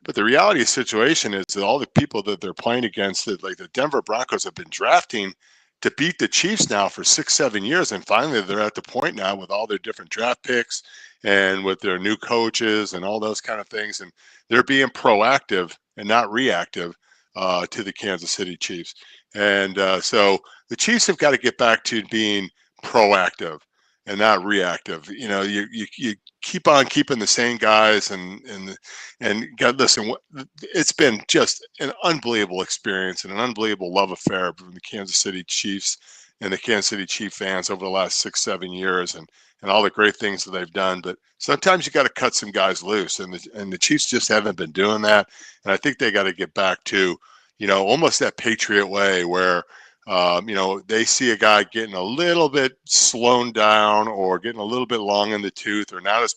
F: But the reality of the situation is that all the people that they're playing against, like the Denver Broncos, have been drafting to beat the Chiefs now for 6, 7 years. And finally, they're at the point now with all their different draft picks and with their new coaches and all those kind of things. And they're being proactive and not reactive to the Kansas City Chiefs. And so the Chiefs have got to get back to being proactive and not reactive. You keep on keeping the same guys and God, listen, it's been just an unbelievable experience and an unbelievable love affair from the Kansas City Chiefs and the Kansas City Chief fans over the last 6, 7 years and all the great things that they've done. But sometimes you got to cut some guys loose, and the Chiefs just haven't been doing that. And I think they got to get back to, almost that Patriot way where, they see a guy getting a little bit slowed down or getting a little bit long in the tooth or not as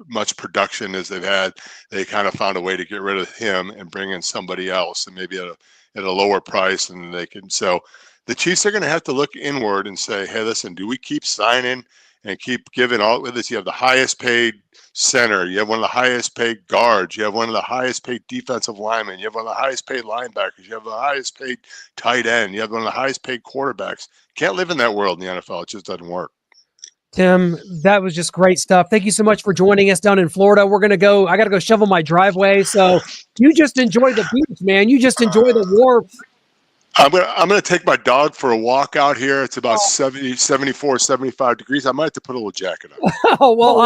F: much production as they've had. They kind of found a way to get rid of him and bring in somebody else, and maybe at a lower price. And they can, so the Chiefs are going to have to look inward and say, hey, listen, do we keep signing and keep giving all with this? You have the highest paid center. You have one of the highest paid guards. You have one of the highest paid defensive linemen. You have one of the highest paid linebackers. You have the highest paid tight end. You have one of the highest paid quarterbacks. Can't live in that world in the NFL. It just doesn't work.
A: Tim, that was just great stuff. Thank you so much for joining us down in Florida. I got to go shovel my driveway. So you just enjoy the beach, man. You just enjoy the warmth.
F: I'm gonna take my dog for a walk out here. It's about 70, 74, 75 degrees. I might have to put a little jacket on.
A: Oh, well,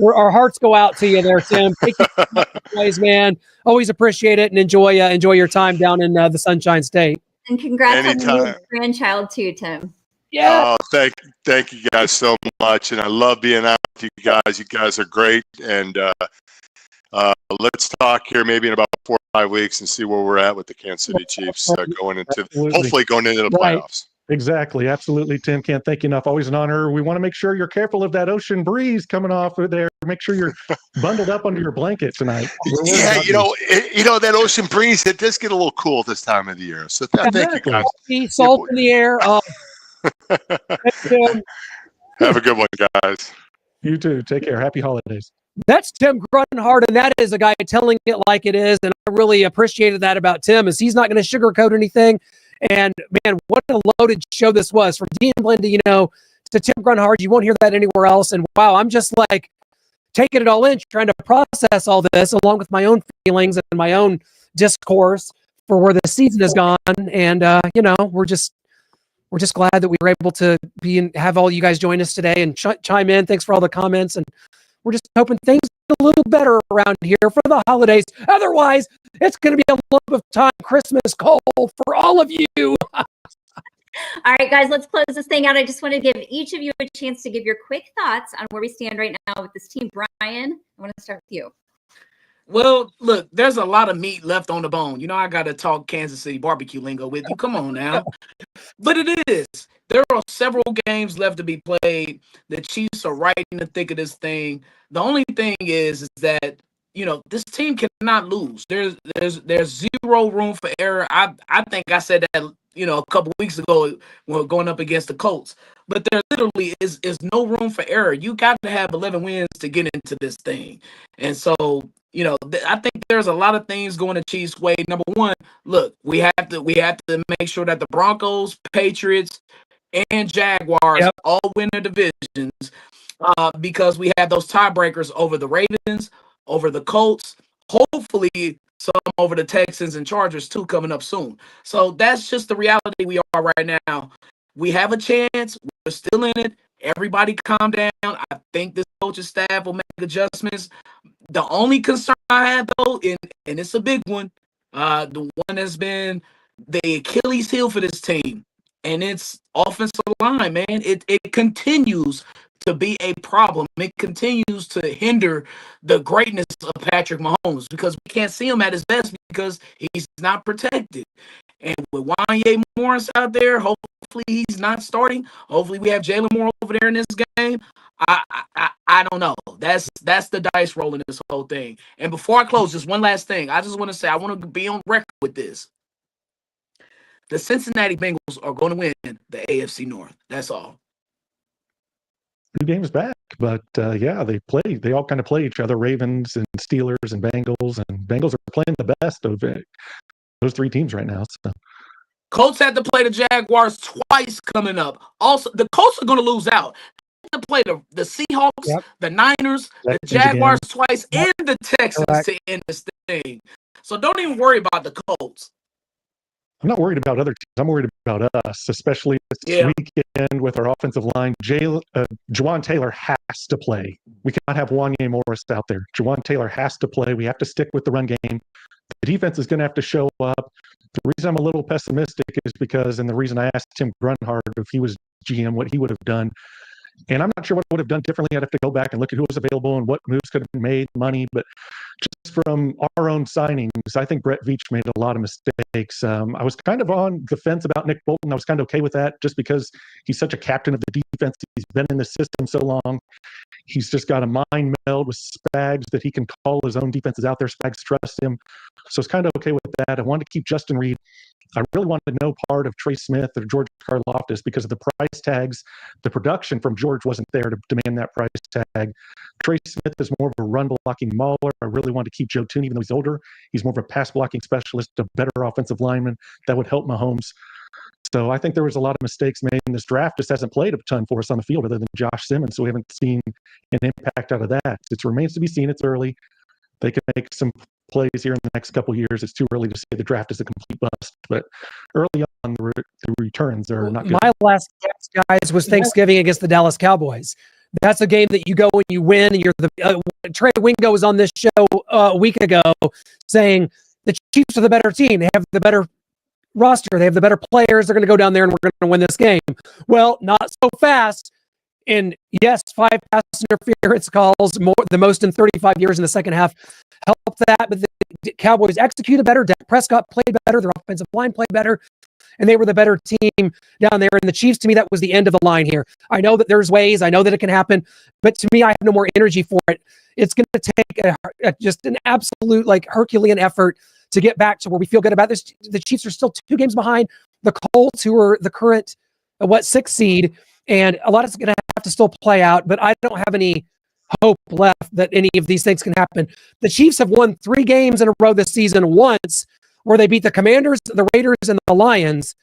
A: our hearts go out to you there, Tim. Thank you so much, guys, man. Always appreciate it and enjoy your time down in the Sunshine State.
D: And congrats on your new grandchild too, Tim.
A: Yeah.
F: Oh, thank you guys so much, and I love being out with you guys. You guys are great, and let's talk here maybe in about 4 or 5 weeks and see where we're at with the Kansas City Chiefs hopefully going into the playoffs.
E: Exactly. Absolutely, Tim. Can't thank you enough. Always an honor. We want to make sure you're careful of that ocean breeze coming off of there. Make sure you're bundled up under your blanket tonight. We're worried
F: Yeah,
E: about you.
F: that ocean breeze, it does get a little cool this time of the year. So thank you,
E: Exactly.
F: guys.
A: Coffee, salt in the air. Tim.
F: Have a good one, guys.
E: You too. Take care. Happy holidays.
A: That's Tim Grunhard, and that is a guy telling it like it is. And I really appreciated that about Tim, is he's not going to sugarcoat anything. And man, what a loaded show this was, from Dean Blandino to Tim Grunhard. You won't hear that anywhere else. And wow, I'm just like taking it all in, trying to process all this along with my own feelings and my own discourse for where the season has gone. And we're just glad that we were able to have all you guys join us today and chime in. Thanks for all the comments, and we're just hoping things get a little better around here for the holidays. Otherwise, it's going to be a lump of time Christmas cold for all of you.
D: All right, guys, let's close this thing out. I just want to give each of you a chance to give your quick thoughts on where we stand right now with this team. Brian, I want to start with you.
C: Well, look, there's a lot of meat left on the bone. You know, I got to talk Kansas City barbecue lingo with you. Come on now. But it is. There are several games left to be played. The Chiefs are right in the thick of this thing. The only thing is that, this team cannot lose. There's zero room for error. I think I said that, a couple weeks ago when going up against the Colts. But there literally is no room for error. You got to have 11 wins to get into this thing. And so, I think there's a lot of things going to Chiefs' way. Number one, look, we have to make sure that the Broncos, Patriots, and Jaguars all win their divisions, because we have those tiebreakers over the Ravens, over the Colts, hopefully some over the Texans and Chargers too coming up soon. So that's just the reality we are right now. We have a chance. We're still in it. Everybody calm down. I think this coaching staff will make adjustments. The only concern I have, though, and it's a big one, the one that's been the Achilles heel for this team, and it's offensive line, man. It continues to be a problem. It continues to hinder the greatness of Patrick Mahomes, because we can't see him at his best because he's not protected. And with Wanye Morris out there, hopefully he's not starting. Hopefully we have Jalen Moore over there in this game. I don't know. That's the dice roll in this whole thing. And before I close, just one last thing. I just want to say, I want to be on record with this. The Cincinnati Bengals are going to win the AFC North. That's all.
E: 2 games back, but they all kind of play each other. Ravens and Steelers and Bengals are playing the best of it. Those 3 teams right now. So.
C: Colts had to play the Jaguars twice coming up. Also, the Colts are going to lose out. They have to play the Seahawks, the Niners, the Jaguars twice, and the Texans to end this thing. So don't even worry about the Colts.
E: I'm not worried about other teams. I'm worried about us, especially this weekend with our offensive line. Jawan Taylor has to play. We cannot have Wanye Morris out there. Jawan Taylor has to play. We have to stick with the run game. The defense is going to have to show up. The reason I'm a little pessimistic is because, and the reason I asked Tim Grunhard if he was GM, what he would have done, and I'm not sure what I would have done differently. I'd have to go back and look at who was available and what moves could have been made, money. But just from our own signings, I think Brett Veach made a lot of mistakes. I was kind of on the fence about Nick Bolton. I was kind of okay with that just because he's such a captain of the defense. He's been in the system so long. He's just got a mind meld with Spags that he can call his own defenses out there. Spags trusts him. So it's kind of okay with that. I wanted to keep Justin Reed. I really wanted no part of Trey Smith or George Karlaftis because of the price tags. The production from George wasn't there to demand that price tag. Trey Smith is more of a run-blocking mauler. I really wanted to keep Joe Tooney, even though he's older. He's more of a pass-blocking specialist, a better offensive lineman that would help Mahomes. So I think there was a lot of mistakes made in this draft. Just hasn't played a ton for us on the field other than Josh Simmons, so we haven't seen an impact out of that. It remains to be seen. It's early. They can make some plays here in the next couple of years. It's too early to say the draft is a complete bust, but early on, the returns are not good.
A: My last guess, guys, was Thanksgiving against the Dallas Cowboys. That's a game that you go and you win, and you're Trey Wingo was on this show a week ago saying the Chiefs are the better team. They have the better roster. They have the better players. They're going to go down there and we're going to win this game. Well, not so fast. And yes, 5 pass interference calls, the most in 35 years in the second half, helped that. But the Cowboys executed better. Dak Prescott played better. Their offensive line played better. and they were the better team down there. And the Chiefs, to me, that was the end of the line here. I know that there's ways, I know that it can happen, but to me, I have no more energy for it. It's going to take just an absolute like Herculean effort to get back to where we feel good about this. The Chiefs are still 2 games behind the Colts, who are the current 6th seed, and a lot is going to have to still play out. But I don't have any hope left that any of these things can happen. The Chiefs have won 3 games in a row this season. Once where they beat the Commanders, the Raiders, and the Lions.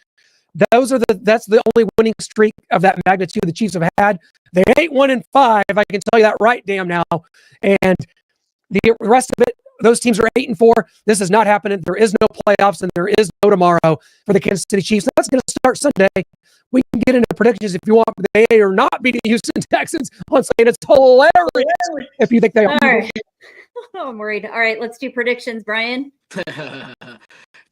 A: That's the only winning streak of that magnitude the Chiefs have had. They ain't 1-5. I can tell you that right damn now. And the rest of it, those teams are 8-4. This is not happening. There is no playoffs, and there is no tomorrow for the Kansas City Chiefs. That's going to start Sunday. We can get into predictions if you want. They are not beating the Houston Texans on Sunday. It's hilarious if you think they are.
D: All right. Oh, I'm worried. All right, let's do predictions, Brian.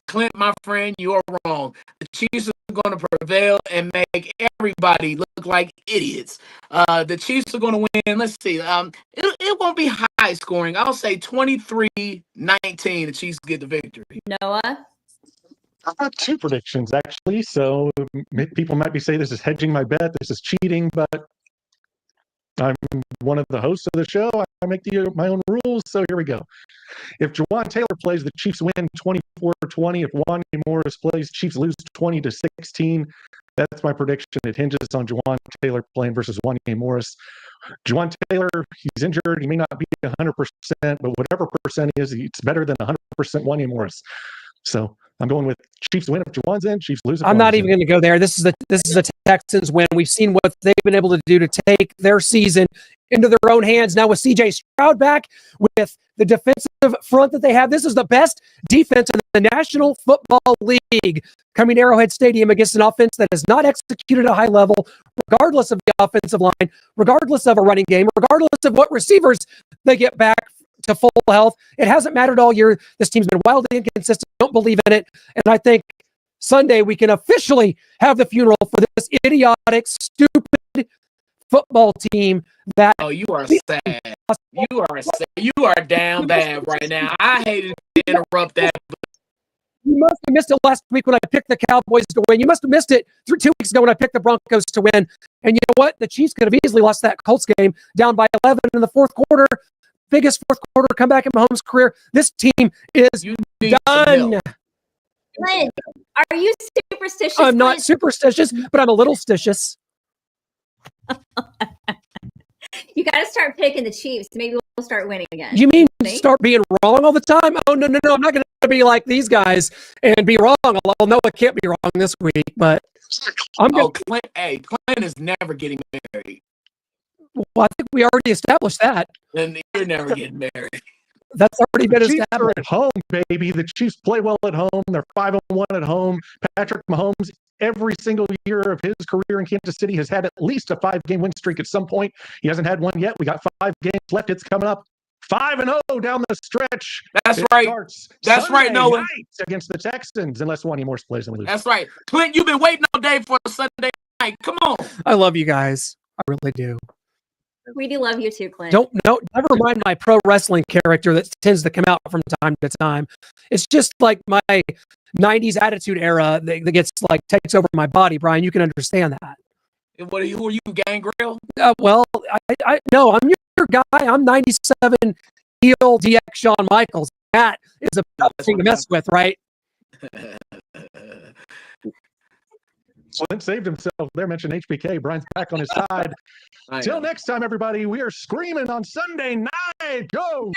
C: Clint, my friend, you are wrong. The Chiefs are going to prevail and make everybody look like idiots. The Chiefs are going to win. Let's see. It won't be high scoring. I'll say 23-19. The Chiefs get the victory.
D: Noah?
E: I've got 2 predictions, actually. So people might be saying this is hedging my bet. This is cheating, but I'm one of the hosts of the show. I make my own rules. So here we go. If Jawan Taylor plays, the Chiefs win 24-20. If Wanya Morris plays, Chiefs lose 20-16. That's my prediction. It hinges on Jawan Taylor playing versus Wanya Morris. Jawan Taylor, he's injured. He may not be 100%, but whatever percent he is, it's better than 100% Wanya Morris. So I'm going with Chiefs win if Jawan's in. Chiefs lose.
A: I'm not even going to go there. This is the Texans win. We've seen what they've been able to do to take their season into their own hands. Now with C.J. Stroud back, with the defensive front that they have, this is the best defense in the National Football League coming to Arrowhead Stadium against an offense that has not executed at a high level, regardless of the offensive line, regardless of a running game, regardless of what receivers they get back to full health. It hasn't mattered all year. This team's been wildly inconsistent. Don't believe in it. And I think Sunday we can officially have the funeral for this idiotic, stupid football team that...
C: Oh, you are sad. You are sad. You are down bad right now. I hated to interrupt that.
A: You must have missed it last week when I picked the Cowboys to win. You must have missed it 2 weeks ago when I picked the Broncos to win. And you know what? The Chiefs could have easily lost that Colts game down by 11 in the fourth quarter. Biggest fourth quarter comeback in Mahomes' career. This team is done.
D: Clint, are you superstitious?
A: I'm not superstitious, but I'm a little stitious.
D: You got to start picking the Chiefs. Maybe we'll start winning again.
A: You mean start being wrong all the time? Oh, no. I'm not going to be like these guys and be wrong. I'll know I can't be wrong this week, but I'm going to...
C: Clint is never getting married.
A: Well, I think we already established that.
C: Then you're never getting married.
A: That's already been
E: Chiefs
A: established.
E: are at home, baby. The Chiefs play well at home. They're 5-1 at home. Patrick Mahomes, every single year of his career in Kansas City, has had at least a 5-game win streak at some point. He hasn't had one yet. We got 5 games left. It's coming up 5-0 down the stretch.
C: That's right. That's right, Noah.
E: Against the Texans, unless Wanya Morris plays and loses.
C: That's right. Clint, you've been waiting all day for Sunday night. Come on.
A: I love you guys. I really do.
D: We do love you too, Clint.
A: Never mind my pro wrestling character that tends to come out from time to time. It's just like my 90s attitude era that gets like takes over my body, Brian. You can understand that.
C: Who are you, Gangrel?
A: Well, no, I'm your guy. I'm 97 heel DX Shawn Michaels. That is a thing to mess with, right?
E: Clint saved himself there. Mentioned HBK. Brian's back on his side. Till next time, everybody, we are screaming on Sunday night. Go!